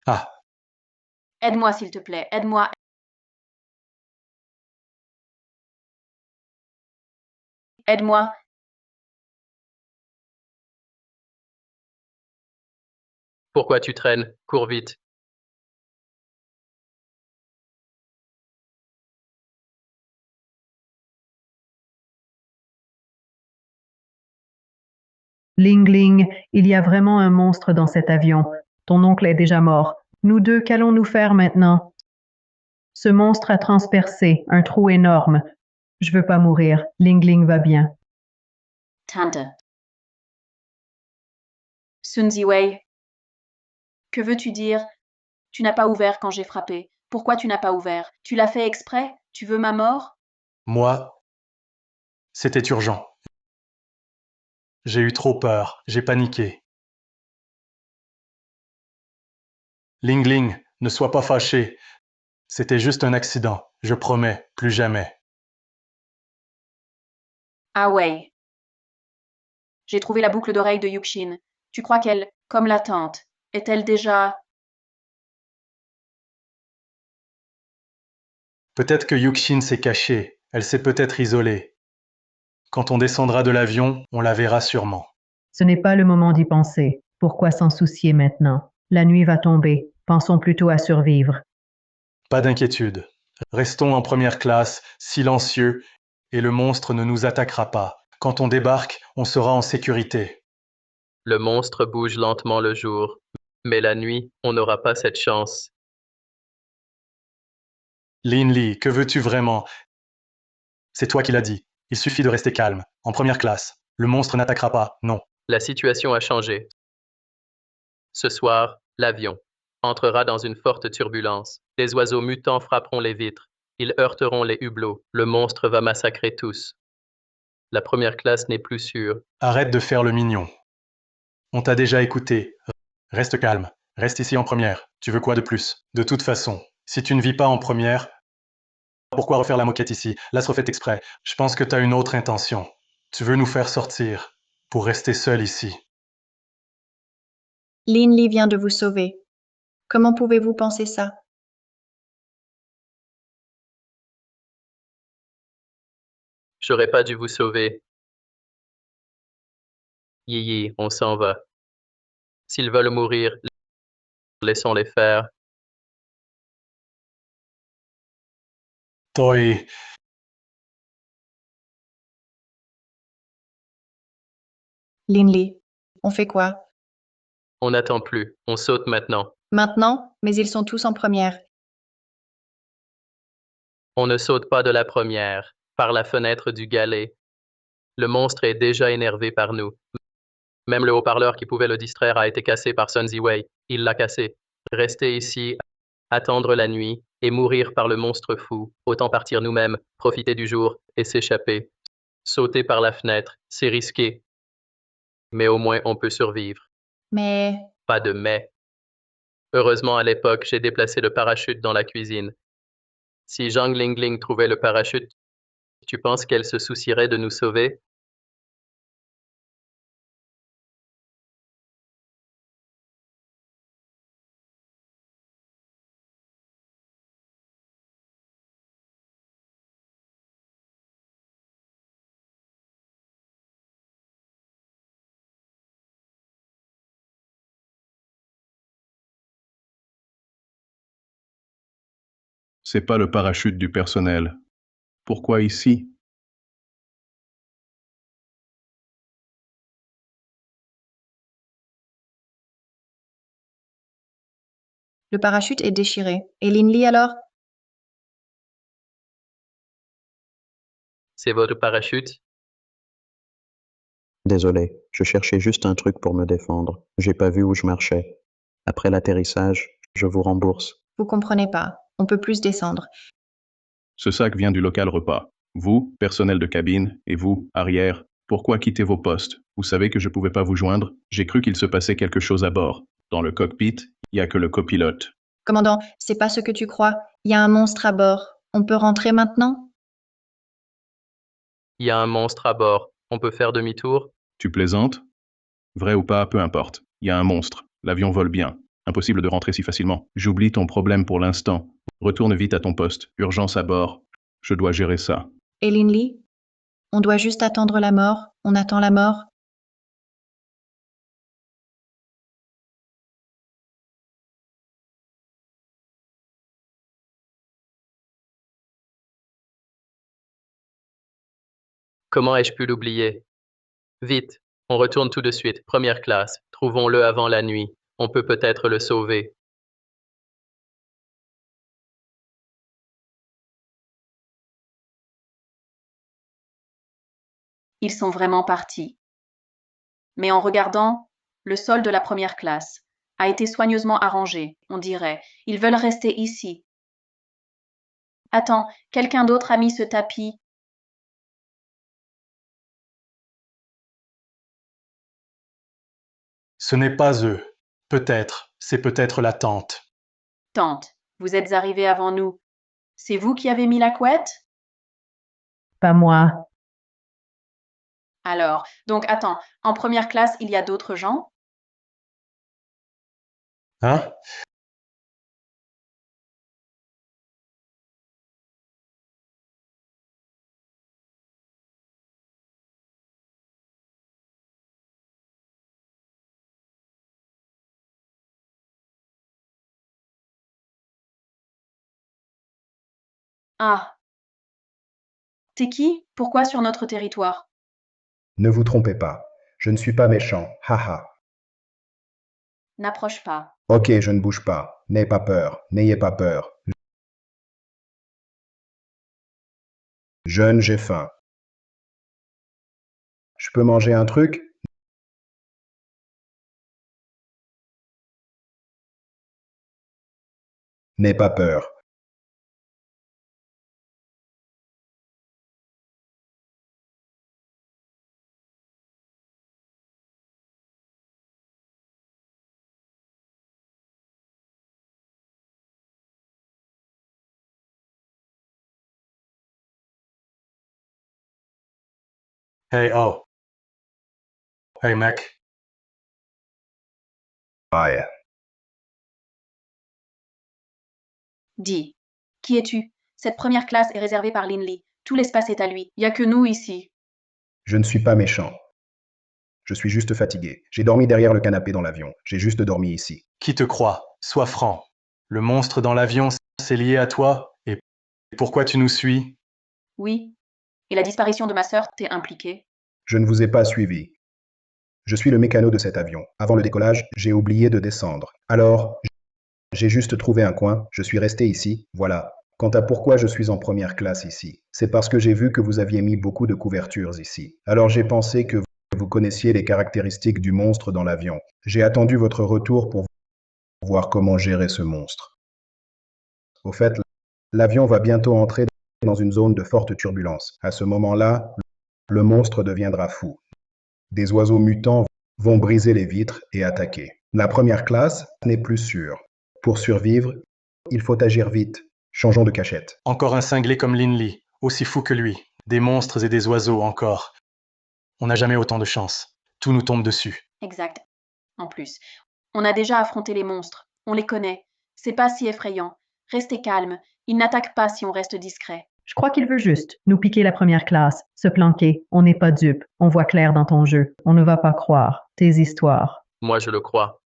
Ah, Aide-moi, s'il te plaît. Aide-moi. Aide-moi. Pourquoi tu traînes? Cours vite. Ling Ling, il y a vraiment un monstre dans cet avion. Ton oncle est déjà mort. Nous deux, qu'allons-nous faire maintenant? Ce monstre a transpercé un trou énorme. Je veux pas mourir. Ling Ling va bien. Tante. Sun Ziwei. Que veux-tu dire? Tu n'as pas ouvert quand j'ai frappé. Pourquoi tu n'as pas ouvert? Tu l'as fait exprès? Tu veux ma mort? moi, c'était urgent. J'ai eu trop peur, j'ai paniqué. Ling Ling, ne sois pas fâché. C'était juste un accident, je promets, plus jamais. Ah Wei. J'ai trouvé la boucle d'oreille de Yuxin. Tu crois qu'elle, comme la tante, est-elle déjà... Peut-être que Yuxin s'est cachée, elle s'est peut-être isolée. Quand on descendra de l'avion, on la verra sûrement. Ce n'est pas le moment d'y penser. Pourquoi s'en soucier maintenant? La nuit va tomber. Pensons plutôt à survivre. Pas d'inquiétude. Restons en première classe, silencieux, et le monstre ne nous attaquera pas. Quand on débarque, on sera en sécurité. Le monstre bouge lentement le jour. Mais la nuit, on n'aura pas cette chance. Lin Li, que veux-tu vraiment? C'est toi qui l'as dit. Il suffit de rester calme. En première classe. Le monstre n'attaquera pas, non. La situation a changé. Ce soir, l'avion. entrera dans une forte turbulence. Des oiseaux mutants frapperont les vitres. Ils heurteront les hublots. Le monstre va massacrer tous. La première classe n'est plus sûre. Arrête de faire le mignon. On t'a déjà écouté. Reste calme. Reste ici en première. Tu veux quoi de plus? De toute façon, si tu ne vis pas en première, pourquoi refaire la moquette ici? Là, se refait exprès. Je pense que t'as une autre intention. Tu veux nous faire sortir pour rester seul ici. Linley vient de vous sauver. Comment pouvez-vous penser ça? J'aurais pas dû vous sauver. Yi, on s'en va. S'ils veulent mourir, laissons-les faire. Toi, Linley, on fait quoi? On n'attend plus. On saute maintenant. Maintenant, mais ils sont tous en première. On ne saute pas de la première, par la fenêtre du galet. Le monstre est déjà énervé par nous. Même le haut-parleur qui pouvait le distraire a été cassé par Sun Ziwei. Il l'a cassé. Rester ici, attendre la nuit et mourir par le monstre fou. Autant partir nous-mêmes, profiter du jour et s'échapper. Sauter par la fenêtre, c'est risqué. Mais au moins on peut survivre. Mais Pas de mais. Heureusement, à l'époque, j'ai déplacé le parachute dans la cuisine. Si Zhang Lingling trouvait le parachute, tu penses qu'elle se soucierait de nous sauver? C'est pas le parachute du personnel. Pourquoi ici? le parachute est déchiré. Et Linley alors? C'est votre parachute? Désolé, je cherchais juste un truc pour me défendre. J'ai pas vu où je marchais. Après l'atterrissage, je vous rembourse. Vous comprenez pas. On peut plus descendre. Ce sac vient du local repas. Vous, personnel de cabine, et vous, arrière, pourquoi quitter vos postes? Vous savez que je pouvais pas vous joindre? J'ai cru qu'il se passait quelque chose à bord. Dans le cockpit, il y a que le copilote. Commandant, c'est pas ce que tu crois. Il y a un monstre à bord. On peut rentrer maintenant? Il y a un monstre à bord. On peut faire demi-tour? Tu plaisantes? Vrai ou pas, peu importe. Il y a un monstre. L'avion vole bien. Impossible de rentrer si facilement. J'oublie ton problème pour l'instant. Retourne vite à ton poste. Urgence à bord. Je dois gérer ça. Et Linley? On doit juste attendre la mort. On attend la mort. Comment ai-je pu l'oublier? Vite, on retourne tout de suite. Première classe. Trouvons-le avant la nuit. On peut peut-être le sauver. Ils sont vraiment partis. Mais en regardant, le sol de la première classe a été soigneusement arrangé, on dirait. Ils veulent rester ici. Attends, quelqu'un d'autre a mis ce tapis. Ce n'est pas eux. Peut-être, c'est peut-être la tante. Tante, vous êtes arrivés avant nous. C'est vous qui avez mis la couette? Pas moi. Alors, donc attends, en première classe, il y a d'autres gens? Hein? Ah. T'es qui? Pourquoi sur notre territoire? Ne vous trompez pas. Je ne suis pas méchant. Haha. N'approche pas. Ok, je ne bouge pas. N'ayez pas peur. N'ayez pas peur. Jeune, j'ai faim. Je peux manger un truc? N'aie pas peur. Hey, oh. Hey, mec. Ouais. Dis, qui es-tu? Cette première classe est réservée par Linley. Tout l'espace est à lui. Il n'y a que nous ici. Je ne suis pas méchant. Je suis juste fatigué. J'ai dormi derrière le canapé dans l'avion. J'ai juste dormi ici. Qui te croit? Sois franc. Le monstre dans l'avion, c'est lié à toi? Et pourquoi tu nous suis? Oui. Et la disparition de ma sœur t'est impliquée? Je ne vous ai pas suivi. Je suis le mécano de cet avion. Avant le décollage, j'ai oublié de descendre. Alors, j'ai juste trouvé un coin, je suis resté ici, voilà. Quant à pourquoi je suis en première classe ici, c'est parce que j'ai vu que vous aviez mis beaucoup de couvertures ici. Alors j'ai pensé que vous connaissiez les caractéristiques du monstre dans l'avion. J'ai attendu votre retour pour voir comment gérer ce monstre. Au fait, l'avion va bientôt entrer dans une zone de forte turbulence. À ce moment-là, le monstre deviendra fou. Des oiseaux mutants vont briser les vitres et attaquer. La première classe n'est plus sûre. Pour survivre, il faut agir vite. Changeons de cachette. Encore un cinglé comme Linley, aussi fou que lui. Des monstres et des oiseaux encore. On n'a jamais autant de chance. Tout nous tombe dessus. Exact. En plus, on a déjà affronté les monstres. On les connaît. C'est pas si effrayant. Restez calme. Ils n'attaquent pas si on reste discret. Je crois qu'il veut juste nous piquer la première classe, se planquer. On n'est pas dupe. On voit clair dans ton jeu. On ne va pas croire tes histoires. Moi, je le crois.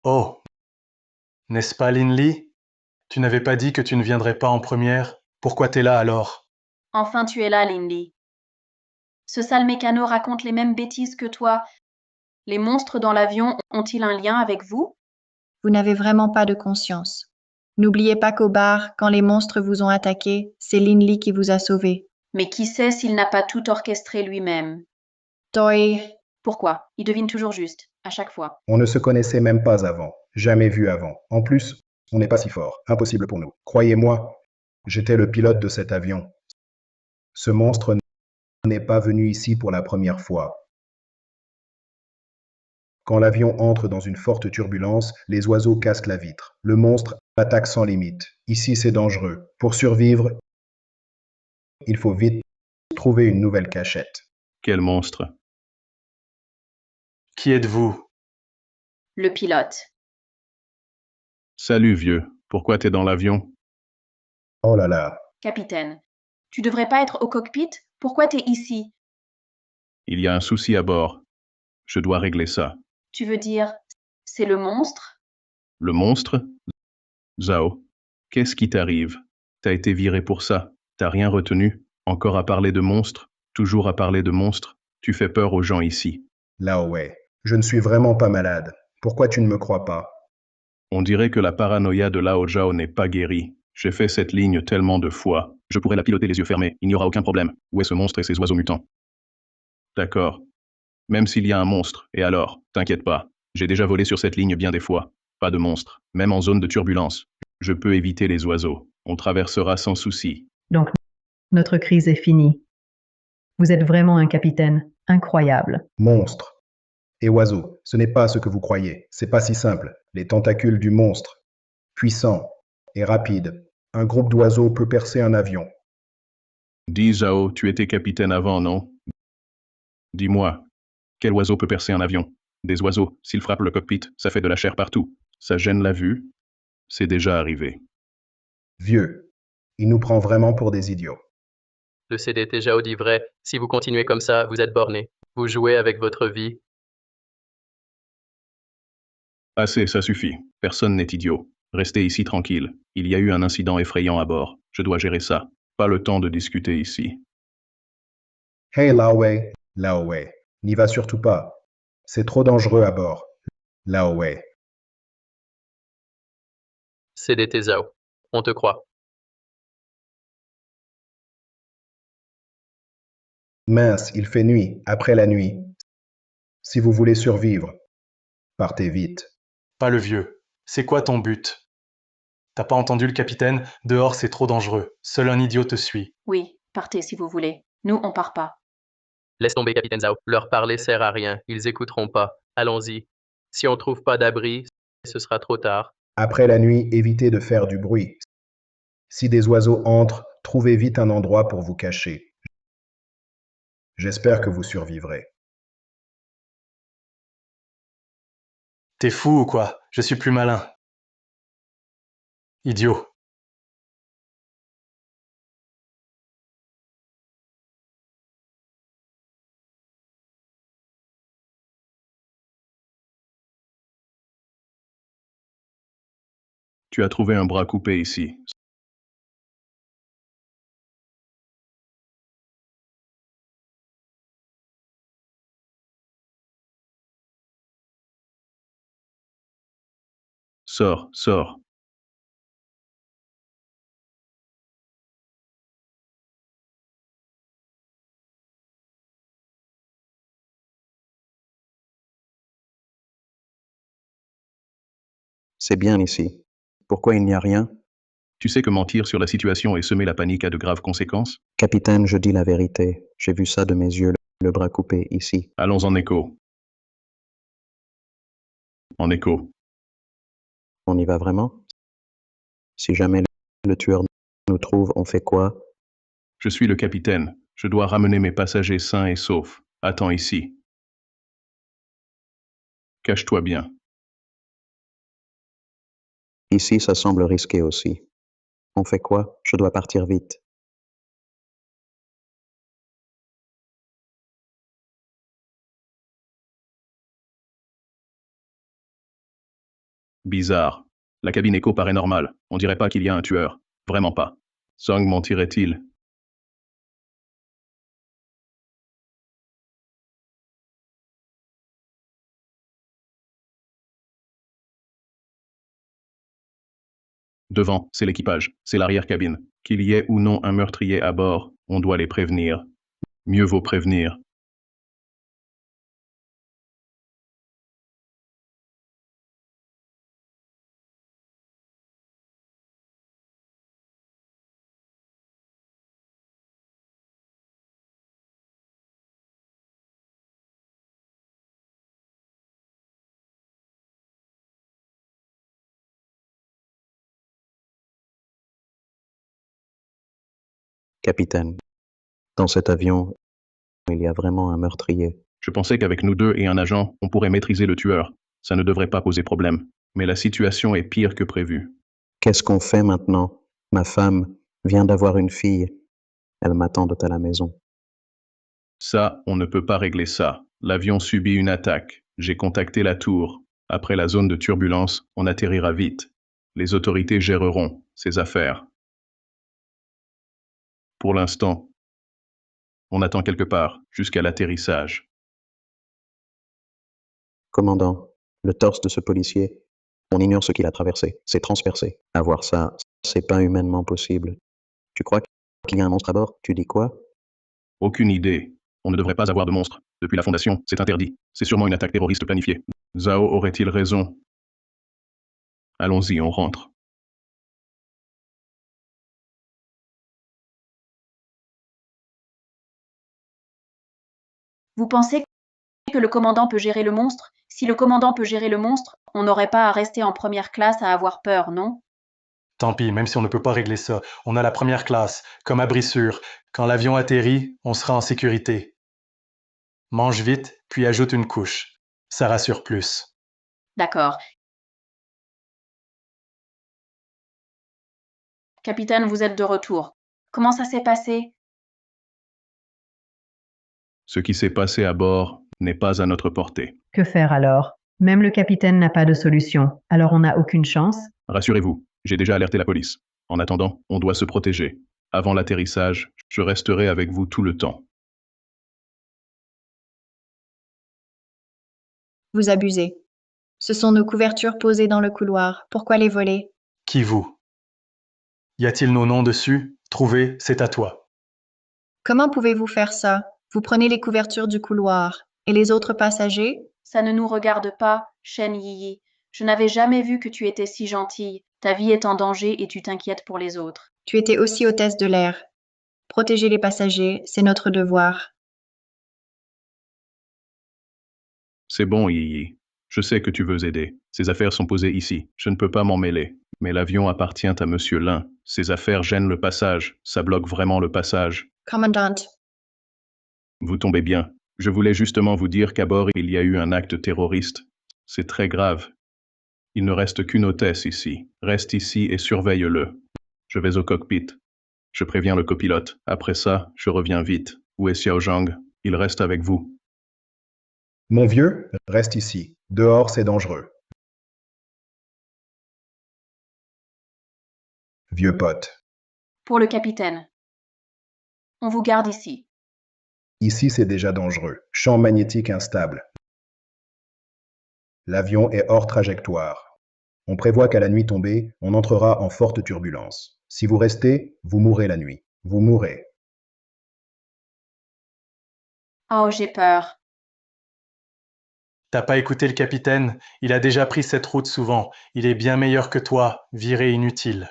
Oh, n'est-ce pas Linley? Tu n'avais pas dit que tu ne viendrais pas en première? Pourquoi t'es là alors? Enfin, tu es là, Linley. Ce sale mécano raconte les mêmes bêtises que toi. Les monstres dans l'avion ont-ils un lien avec vous? Vous n'avez vraiment pas de conscience. N'oubliez pas qu'au bar, quand les monstres vous ont attaqué, c'est Linley qui vous a sauvé. Mais qui sait s'il n'a pas tout orchestré lui-même? Toi, Pourquoi? Il devine toujours juste, à chaque fois. On ne se connaissait même pas avant. Jamais vu avant. En plus, on n'est pas si fort. Impossible pour nous. Croyez-moi, j'étais le pilote de cet avion. Ce monstre n'est pas venu ici pour la première fois. Quand l'avion entre dans une forte turbulence, les oiseaux cassent la vitre. Le monstre attaque sans limite. Ici, c'est dangereux. Pour survivre, il faut vite trouver une nouvelle cachette. Quel monstre? Qui êtes-vous? Le pilote. Salut, vieux. Pourquoi t'es dans l'avion? Oh là là. Capitaine, tu devrais pas être au cockpit? Pourquoi t'es ici? Il y a un souci à bord. Je dois régler ça. Tu veux dire, c'est le monstre? Le monstre? Zhao, qu'est-ce qui t'arrive? T'as été viré pour ça. T'as rien retenu? Encore à parler de monstres? Toujours à parler de monstres? Tu fais peur aux gens ici. Lao Wei, je ne suis vraiment pas malade. Pourquoi tu ne me crois pas? On dirait que la paranoïa de Lao Zhao n'est pas guérie. J'ai fait cette ligne tellement de fois. Je pourrais la piloter les yeux fermés. Il n'y aura aucun problème. Où est ce monstre et ses oiseaux mutants? D'accord. Même s'il y a un monstre, et alors, t'inquiète pas. J'ai déjà volé sur cette ligne bien des fois. Pas de monstre. Même en zone de turbulence. Je peux éviter les oiseaux. On traversera sans souci. Donc, notre crise est finie. Vous êtes vraiment un capitaine incroyable. Monstre et oiseau, ce n'est pas ce que vous croyez. C'est pas si simple. Les tentacules du monstre, puissants et rapides. Un groupe d'oiseaux peut percer un avion. Dis Zhao, tu étais capitaine avant, non? Dis-moi, quel oiseau peut percer un avion? Des oiseaux, s'ils frappent le cockpit, ça fait de la chair partout. Ça gêne la vue? C'est déjà arrivé. Vieux, il nous prend vraiment pour des idiots. Le CDT Zhao dit vrai. Si vous continuez comme ça, vous êtes borné. Vous jouez avec votre vie. Assez, ça suffit. Personne n'est idiot. Restez ici tranquille. Il y a eu un incident effrayant à bord. Je dois gérer ça. Pas le temps de discuter ici. Hey Lao Wei, n'y va surtout pas. C'est trop dangereux à bord. Lao Wei. CDT Zhao. On te croit. Mince, il fait nuit. Après la nuit, Si vous voulez survivre, partez vite. Pas le vieux. C'est quoi ton but? T'as pas entendu le capitaine? Dehors, c'est trop dangereux. Seul un idiot te suit. Oui, partez si vous voulez. Nous, on part pas. Laisse tomber, capitaine Zhao. Leur parler sert à rien. Ils écouteront pas. Allons-y. Si on trouve pas d'abri, ce sera trop tard. Après la nuit, évitez de faire du bruit. Si des oiseaux entrent, trouvez vite un endroit pour vous cacher. J'espère que vous survivrez. T'es fou ou quoi? Je suis plus malin. Idiot. Tu as trouvé un bras coupé ici. Sors, sors. C'est bien ici. Pourquoi il n'y a rien? Tu sais que mentir sur la situation et semer la panique a de graves conséquences? Capitaine, je dis la vérité. J'ai vu ça de mes yeux, le bras coupé ici. Allons en écho. En écho. On y va vraiment? Si jamais le tueur nous trouve, on fait quoi? Je suis le capitaine. Je dois ramener mes passagers sains et saufs. Attends ici. Cache-toi bien. Ici, ça semble risqué aussi. On fait quoi? Je dois partir vite. Bizarre. La cabine écho paraît normale. On dirait pas qu'il y a un tueur. Vraiment pas. Song mentirait-il? Devant, c'est l'équipage. C'est l'arrière-cabine. Qu'il y ait ou non un meurtrier à bord, on doit les prévenir. Mieux vaut prévenir. Capitaine, dans cet avion, il y a vraiment un meurtrier. Je pensais qu'avec nous deux et un agent, on pourrait maîtriser le tueur. Ça ne devrait pas poser problème. Mais la situation est pire que prévu. Qu'est-ce qu'on fait maintenant? Ma femme vient d'avoir une fille. Elle m'attend à la maison. Ça, on ne peut pas régler ça. L'avion subit une attaque. J'ai contacté la tour. Après la zone de turbulence, on atterrira vite. Les autorités géreront ces affaires. Pour l'instant, on attend quelque part, jusqu'à l'atterrissage. Commandant, le torse de ce policier, on ignore ce qu'il a traversé. C'est transpercé. Avoir ça, c'est pas humainement possible. Tu crois qu'il y a un monstre à bord? Tu dis quoi? Aucune idée. On ne devrait pas avoir de monstre. Depuis la fondation, c'est interdit. C'est sûrement une attaque terroriste planifiée. Zhao aurait-il raison? Allons-y, on rentre. Vous pensez que le commandant peut gérer le monstre? Si le commandant peut gérer le monstre, on n'aurait pas à rester en première classe à avoir peur, non? Tant pis, même si on ne peut pas régler ça. On a la première classe, comme abri sûr. Quand l'avion atterrit, on sera en sécurité. Mange vite, puis ajoute une couche. Ça rassure plus. D'accord. Capitaine, vous êtes de retour. Comment ça s'est passé? Ce qui s'est passé à bord n'est pas à notre portée. Que faire alors? Même le capitaine n'a pas de solution. Alors on n'a aucune chance? Rassurez-vous, j'ai déjà alerté la police. En attendant, on doit se protéger. Avant l'atterrissage, je resterai avec vous tout le temps. Vous abusez. Ce sont nos couvertures posées dans le couloir. Pourquoi les voler? Qui vous? Y a-t-il nos noms dessus? Trouvé, c'est à toi. Comment pouvez-vous faire ça? Vous prenez les couvertures du couloir. Et les autres passagers? Ça ne nous regarde pas, Shen Yi. Je n'avais jamais vu que tu étais si gentille. Ta vie est en danger et tu t'inquiètes pour les autres. Tu étais aussi hôtesse de l'air. Protéger les passagers, c'est notre devoir. C'est bon, Yi. Je sais que tu veux aider. Ces affaires sont posées ici. Je ne peux pas m'en mêler. Mais l'avion appartient à Monsieur Lin. Ces affaires gênent le passage. Ça bloque vraiment le passage. Commandante, Vous tombez bien. Je voulais justement vous dire qu'à bord, il y a eu un acte terroriste. C'est très grave. Il ne reste qu'une hôtesse ici. Reste ici et surveille-le. Je vais au cockpit. Je préviens le copilote. Après ça, je reviens vite. Où est Xiao Zhang? Il reste avec vous. Mon vieux, reste ici. Dehors, c'est dangereux. Vieux pote. Pour le capitaine. On vous garde ici. Ici, c'est déjà dangereux. Champ magnétique instable. L'avion est hors trajectoire. On prévoit qu'à la nuit tombée, on entrera en forte turbulence. Si vous restez, vous mourrez la nuit. Vous mourrez. Oh, j'ai peur. T'as pas écouté le capitaine? Il a déjà pris cette route souvent. Il est bien meilleur que toi, viré inutile.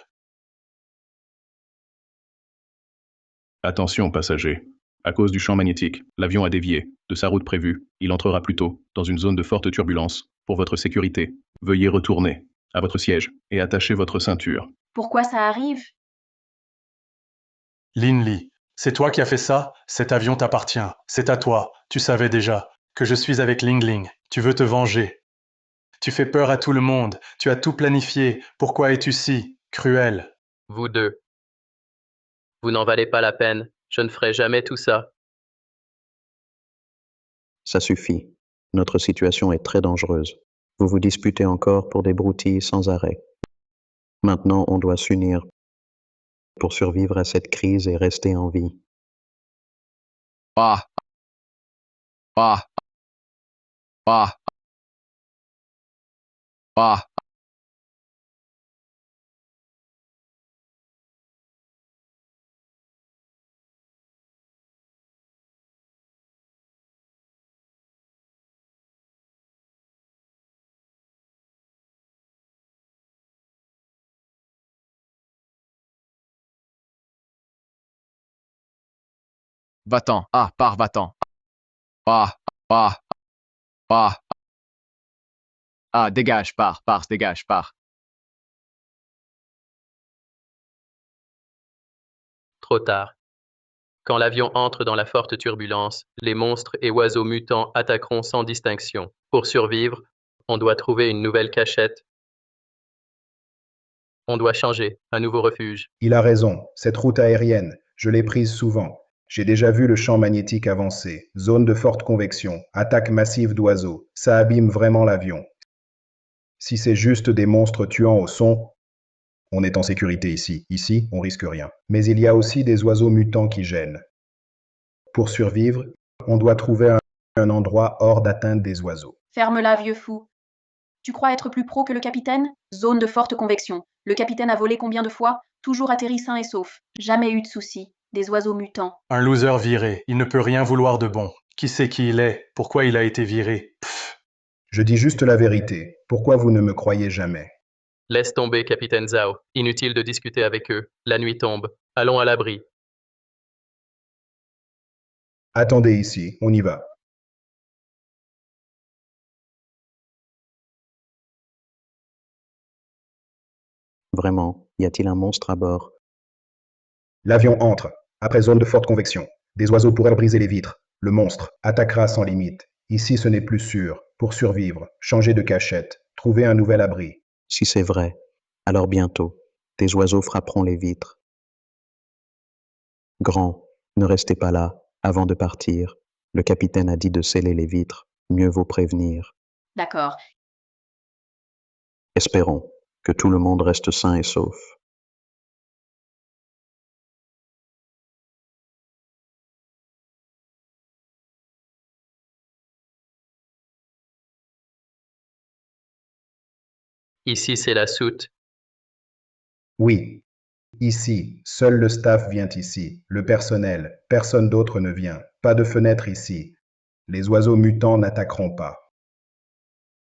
Attention, passagers. À cause du champ magnétique, l'avion a dévié de sa route prévue. Il entrera plus tôt dans une zone de forte turbulence. Pour votre sécurité, veuillez retourner à votre siège et attachez votre ceinture. Pourquoi ça arrive? Lin Li, c'est toi qui as fait ça? Cet avion t'appartient. C'est à toi. Tu savais déjà que je suis avec Ling Ling. Tu veux te venger. Tu fais peur à tout le monde. Tu as tout planifié. Pourquoi es-tu si cruel? Vous deux. Vous n'en valez pas la peine. Je ne ferai jamais tout ça. Ça suffit. Notre situation est très dangereuse. Vous vous disputez encore pour des broutilles sans arrêt. Maintenant, on doit s'unir pour survivre à cette crise et rester en vie. Ah. Ah. Ah. Ah. Va-t'en. Ah, pars, va-t'en. Ah. Ah. Ah. Ah, dégage, pars, dégage, pars. Trop tard. Quand l'avion entre dans la forte turbulence, les monstres et oiseaux mutants attaqueront sans distinction. Pour survivre, on doit trouver une nouvelle cachette. On doit changer, un nouveau refuge. Il a raison. Cette route aérienne, je l'ai prise souvent. J'ai déjà vu le champ magnétique avancer. Zone de forte convection. Attaque massive d'oiseaux. Ça abîme vraiment l'avion. Si c'est juste des monstres tuant au son, on est en sécurité ici. Ici, on risque rien. Mais il y a aussi des oiseaux mutants qui gênent. Pour survivre, on doit trouver un endroit hors d'atteinte des oiseaux. Ferme-la, vieux fou. Tu crois être plus pro que le capitaine? Zone de forte convection. Le capitaine a volé combien de fois? Toujours atterri sain et sauf. Jamais eu de soucis. Des oiseaux mutants. Un loser viré. Il ne peut rien vouloir de bon. Qui sait qui il est? Pourquoi il a été viré? Pfff. Je dis juste la vérité. Pourquoi vous ne me croyez jamais? Laisse tomber, capitaine Zhao. Inutile de discuter avec eux. La nuit tombe. Allons à l'abri. Attendez ici, on y va. Vraiment, y a-t-il un monstre à bord? L'avion entre. Après zone de forte convection. Des oiseaux pourraient briser les vitres. Le monstre attaquera sans limite. Ici, ce n'est plus sûr. Pour survivre, changer de cachette, trouver un nouvel abri. Si c'est vrai, alors bientôt, des oiseaux frapperont les vitres. Grand, ne restez pas là. Avant de partir, le capitaine a dit de sceller les vitres. Mieux vaut prévenir. D'accord. Espérons que tout le monde reste sain et sauf. Ici, c'est la soute. Oui. Ici, seul le staff vient ici. Le personnel. Personne d'autre ne vient. Pas de fenêtre ici. Les oiseaux mutants n'attaqueront pas.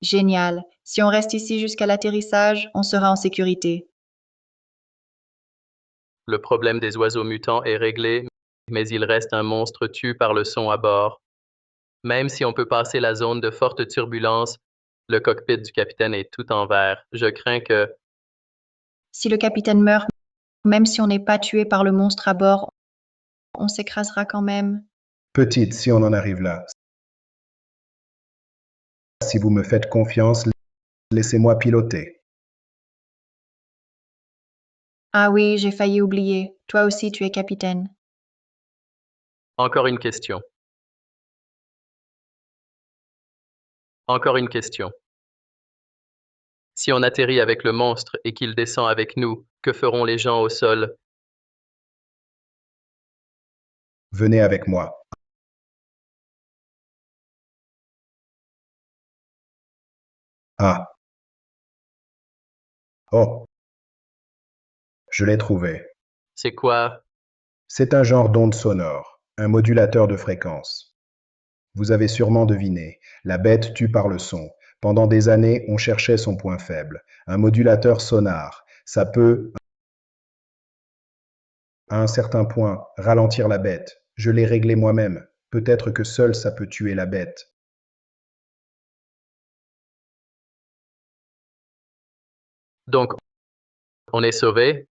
Génial. Si on reste ici jusqu'à l'atterrissage, on sera en sécurité. Le problème des oiseaux mutants est réglé, mais il reste un monstre tué par le son à bord. Même si on peut passer la zone de forte turbulence, le cockpit du capitaine est tout en verre. Je crains que... Si le capitaine meurt, même si on n'est pas tué par le monstre à bord, on s'écrasera quand même. Petite, si on en arrive là. Si vous me faites confiance, laissez-moi piloter. Ah oui, j'ai failli oublier. Toi aussi, tu es capitaine. Encore une question. Encore une question. Si on atterrit avec le monstre et qu'il descend avec nous, que feront les gens au sol? Venez avec moi. Ah. Oh. Je l'ai trouvé. C'est quoi? C'est un genre d'onde sonore, un modulateur de fréquence. Vous avez sûrement deviné, la bête tue par le son. Pendant des années, on cherchait son point faible. Un modulateur sonar, ça peut, à un certain point, ralentir la bête. Je l'ai réglé moi-même. Peut-être que seul ça peut tuer la bête. Donc, on est sauvé?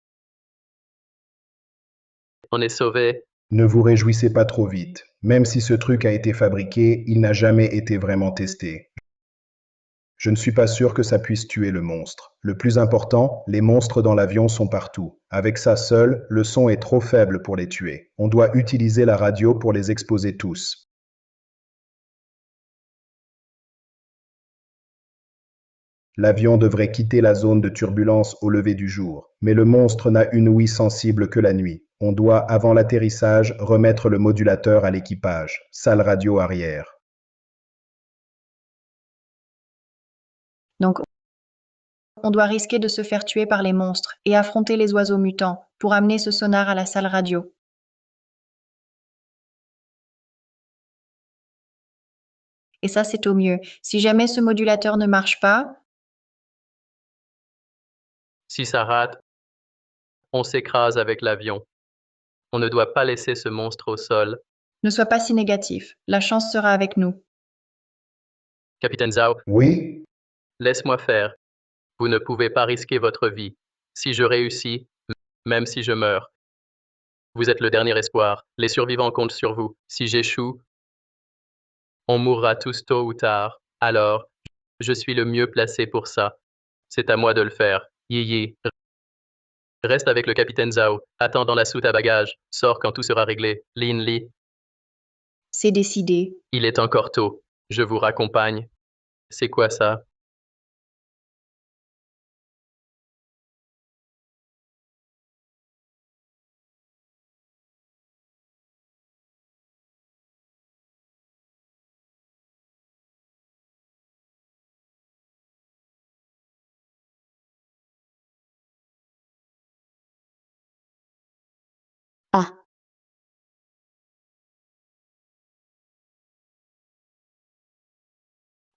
On est sauvé? Ne vous réjouissez pas trop vite. Même si ce truc a été fabriqué, il n'a jamais été vraiment testé. Je ne suis pas sûr que ça puisse tuer le monstre. Le plus important, les monstres dans l'avion sont partout. Avec ça seul, le son est trop faible pour les tuer. On doit utiliser la radio pour les exposer tous. L'avion devrait quitter la zone de turbulence au lever du jour, mais le monstre n'a une ouïe sensible que la nuit. On doit, avant l'atterrissage, remettre le modulateur à l'équipage. Salle radio arrière. Donc, on doit risquer de se faire tuer par les monstres et affronter les oiseaux mutants pour amener ce sonar à la salle radio. Et ça, c'est au mieux. Si jamais ce modulateur ne marche pas, Si ça rate, on s'écrase avec l'avion. On ne doit pas laisser ce monstre au sol. ne sois pas si négatif. La chance sera avec nous. Capitaine Zhao, Oui? laisse-moi faire. Vous ne pouvez pas risquer votre vie. Si je réussis, même si je meurs, vous êtes le dernier espoir. Les survivants comptent sur vous. Si j'échoue, on mourra tous tôt ou tard. Alors, je suis le mieux placé pour ça. C'est à moi de le faire. Yi, reste avec le capitaine Zhao. Attends dans la soute à bagages. Sors quand tout sera réglé. Lin Li, C'est décidé. il est encore tôt. Je vous raccompagne. C'est quoi ça? Ah.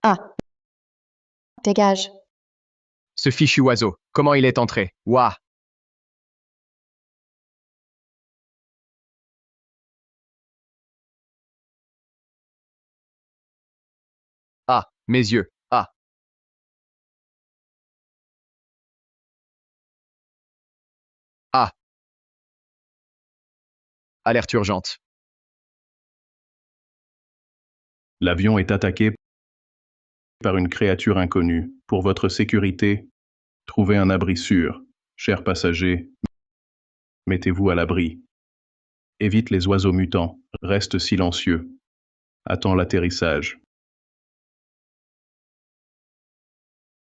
Ah. Dégage. Ce fichu oiseau, comment il est entré? Ouah! Ah, mes yeux. Ah. Ah. Alerte urgente. L'avion est attaqué par une créature inconnue. Pour votre sécurité, trouvez un abri sûr. Chers passagers, mettez-vous à l'abri. Évite les oiseaux mutants. Reste silencieux. Attends l'atterrissage.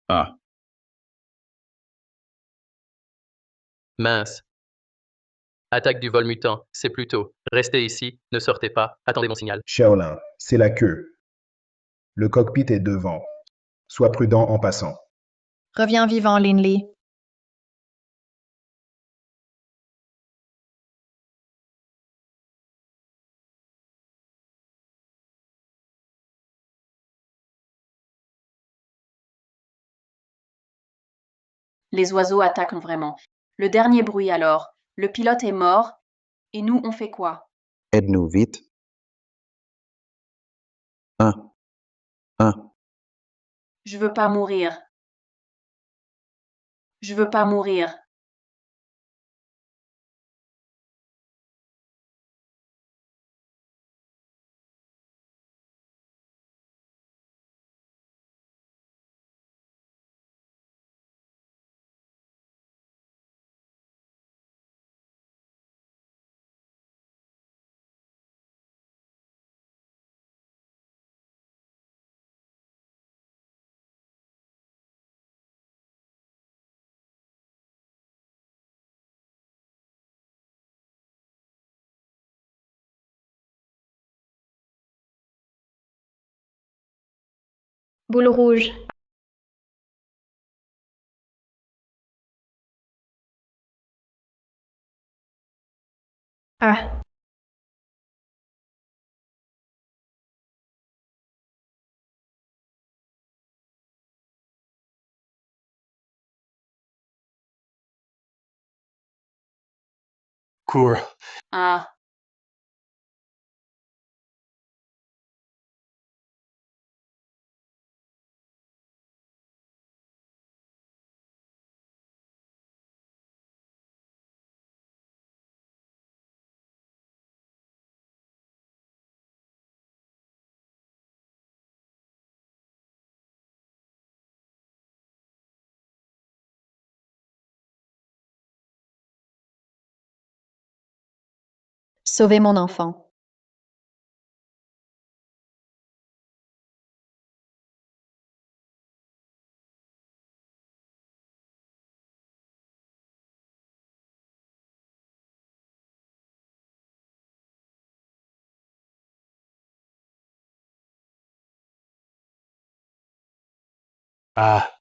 Ah. Mince. Attaque du vol mutant. C'est plus tôt. Restez ici. Ne sortez pas. Attendez mon signal. Shaolin, c'est la queue. Le cockpit est devant. Sois prudent en passant. Reviens vivant, Linley. Les oiseaux attaquent vraiment. Le dernier bruit alors. Le pilote est mort. Et nous, on fait quoi? Aide-nous vite. 1, 1. Je veux pas mourir. Je veux pas mourir. Boule rouge. Ah. Cours. Ah. Sauvez mon enfant. Ah.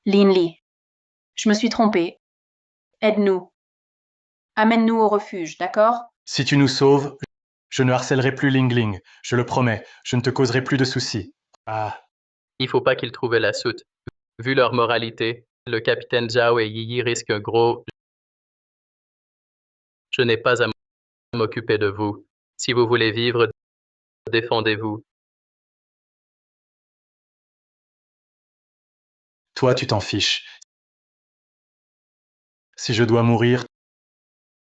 Linley. Je me suis trompée. Aide-nous. Amène-nous au refuge, d'accord? Si tu nous sauves, je ne harcèlerai plus Ling Ling. Je le promets. Je ne te causerai plus de soucis. Ah. Il faut pas qu'ils trouvent la soute. Vu leur moralité, le capitaine Zhao et Yi Yi risquent un gros. Je n'ai pas à m'occuper de vous. Si vous voulez vivre, défendez-vous. Toi, tu t'en fiches. Si je dois mourir,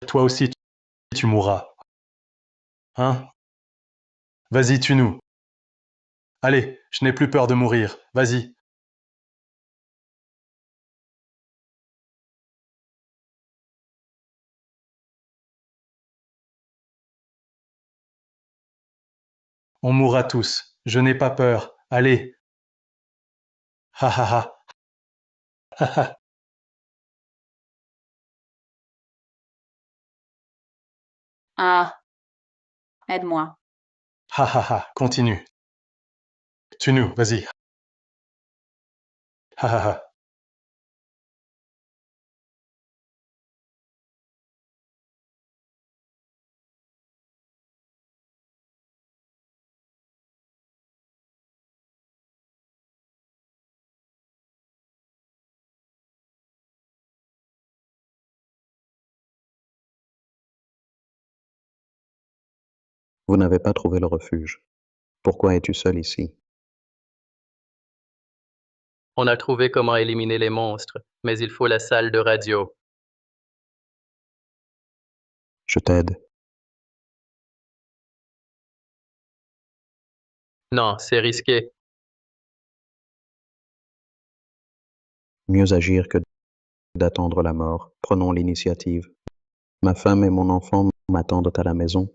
toi aussi, tu mourras. Hein? Vas-y, tue-nous. Allez, je n'ai plus peur de mourir. Vas-y. On mourra tous. Je n'ai pas peur. Allez. Ha ha ha. Ha ha. Ah. Aide-moi. Ha ha ha. Continue. Tue-nous, vas-y. Ha ha ha. Vous n'avez pas trouvé le refuge. Pourquoi es-tu seul ici? On a trouvé comment éliminer les monstres, mais il faut la salle de radio. Je t'aide. Non, c'est risqué. Mieux agir que d'attendre la mort. Prenons l'initiative. Ma femme et mon enfant m'attendent à la maison.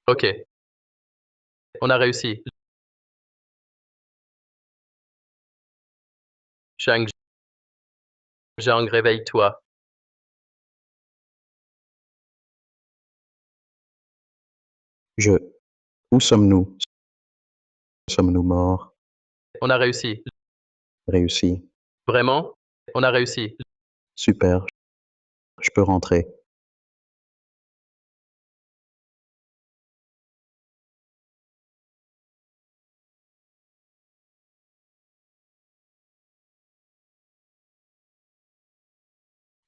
Ok. On a réussi. Zhang, réveille-toi. Où sommes-nous? Sommes-nous morts? On a réussi. Réussi. Vraiment? On a réussi. Super. Je peux rentrer.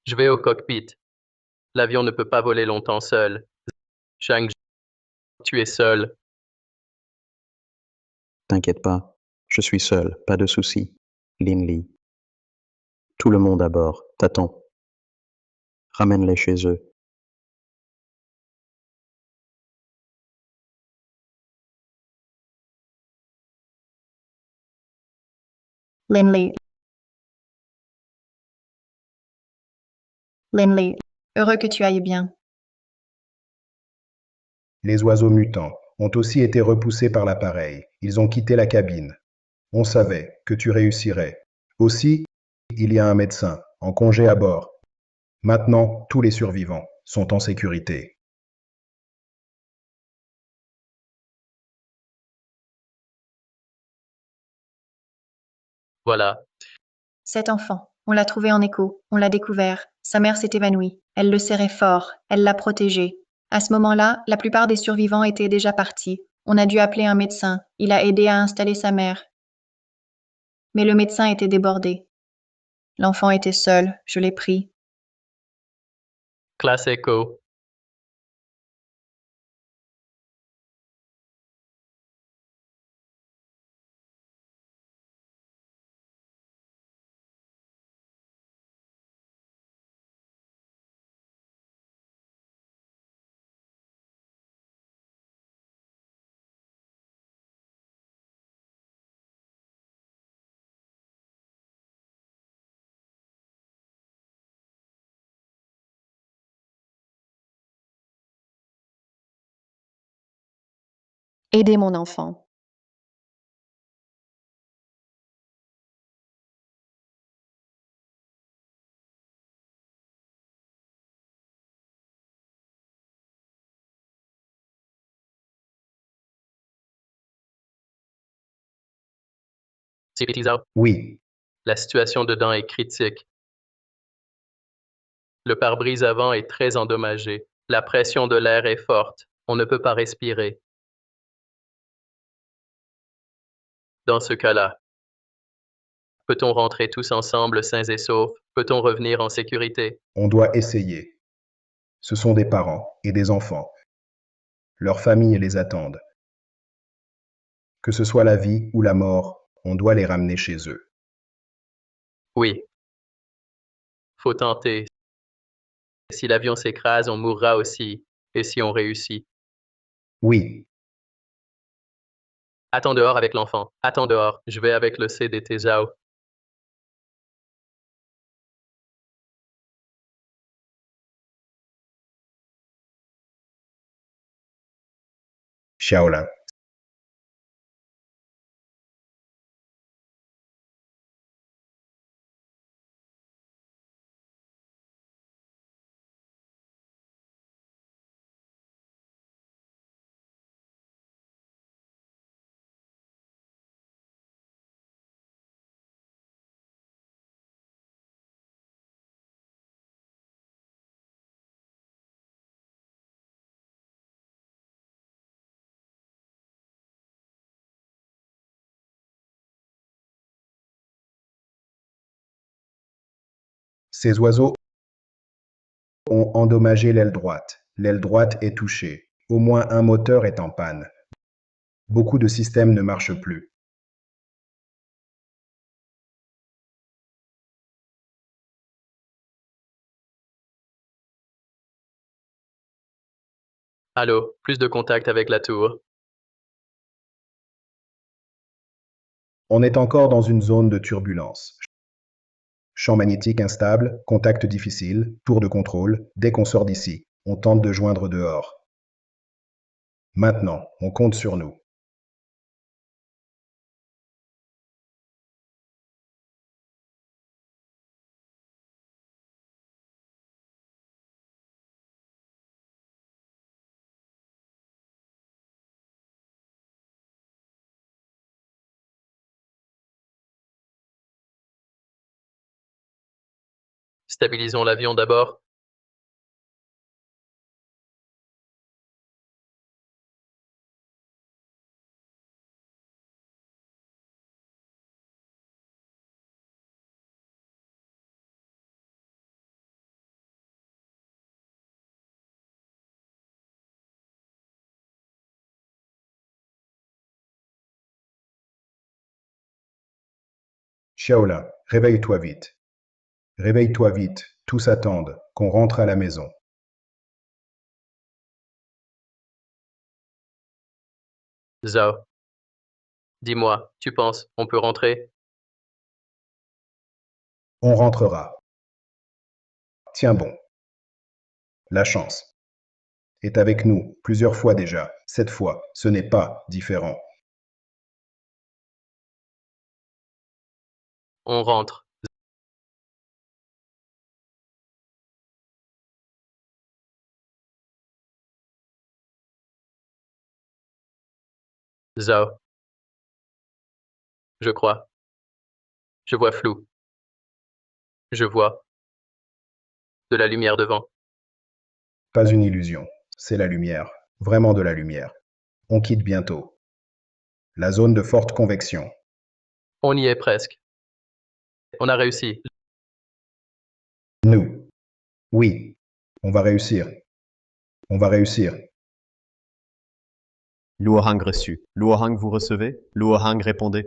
Je vais au cockpit. L'avion ne peut pas voler longtemps seul. Zhang, tu es seul. T'inquiète pas. Je suis seul, pas de souci. Lin Li. Tout le monde à bord. T'attends. Ramène-les chez eux. Linley. Linley, heureux que tu ailles bien. Les oiseaux mutants ont aussi été repoussés par l'appareil. Ils ont quitté la cabine. On savait que tu réussirais. Aussi, il y a un médecin en congé à bord. Maintenant, tous les survivants sont en sécurité. Voilà. Cet enfant, on l'a trouvé en écho, on l'a découvert. Sa mère s'est évanouie. Elle le serrait fort, elle l'a protégé. À ce moment-là, la plupart des survivants étaient déjà partis. On a dû appeler un médecin. Il a aidé à installer sa mère. Mais le médecin était débordé. L'enfant était seul, je l'ai pris. Classe Echo. Aidez mon enfant. Sipitiza. Oui, La situation dedans est critique. Le pare-brise avant est très endommagé. La pression de l'air est forte. On ne peut pas respirer. Dans ce cas-là, peut-on rentrer tous ensemble sains et saufs? Peut-on revenir en sécurité? on doit essayer. Ce sont des parents et des enfants. Leurs familles les attendent. Que ce soit la vie ou la mort, on doit les ramener chez eux. Oui. Faut tenter. Si l'avion s'écrase, on mourra aussi. Et si on réussit? Oui, Attends dehors avec l'enfant. Attends dehors. Je vais avec le CDT Zhao. Shaolin. Ces oiseaux ont endommagé l'aile droite. L'aile droite est touchée. Au moins un moteur est en panne. Beaucoup de systèmes ne marchent plus. Allô, plus de contact avec la tour. On est encore dans une zone de turbulence. Champ magnétique instable, contact difficile, tour de contrôle. Dès qu'on sort d'ici, on tente de joindre dehors. Maintenant, on compte sur nous. Stabilisons l'avion d'abord. Shaola, réveille-toi vite. Réveille-toi vite, tous attendent qu'on rentre à la maison. Zhao. Dis-moi, tu penses, on peut rentrer? On rentrera. Tiens bon. La chance est avec nous plusieurs fois déjà. Cette fois, ce n'est pas différent. On rentre. Zhao. Je crois. Je vois flou. Je vois de la lumière devant. Pas une illusion, c'est la lumière, vraiment de la lumière. On quitte bientôt. La zone de forte convection. On y est presque. On a réussi. Nous. Oui, on va réussir. On va réussir. Luohang reçu. Luohang, vous recevez? Luohang, répondez.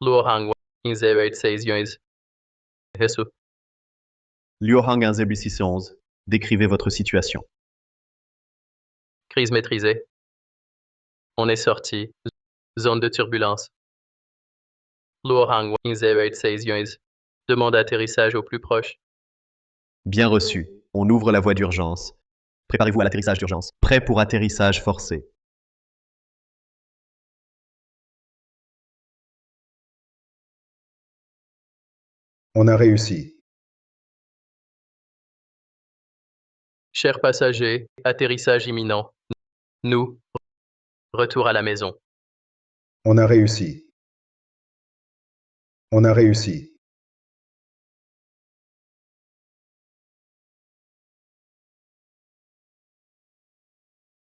Luohang 1086 Yuans. Hesu. Luohang 100611. Décrivez votre situation. Crise maîtrisée. On est sorti. Zone de turbulence. Luohang 1086 Yuans. Demande atterrissage au plus proche. Bien reçu. On ouvre la voie d'urgence. Préparez-vous à l'atterrissage d'urgence. Prêt pour atterrissage forcé. On a réussi. Chers passagers, atterrissage imminent. Nous, retour à la maison. On a réussi. On a réussi.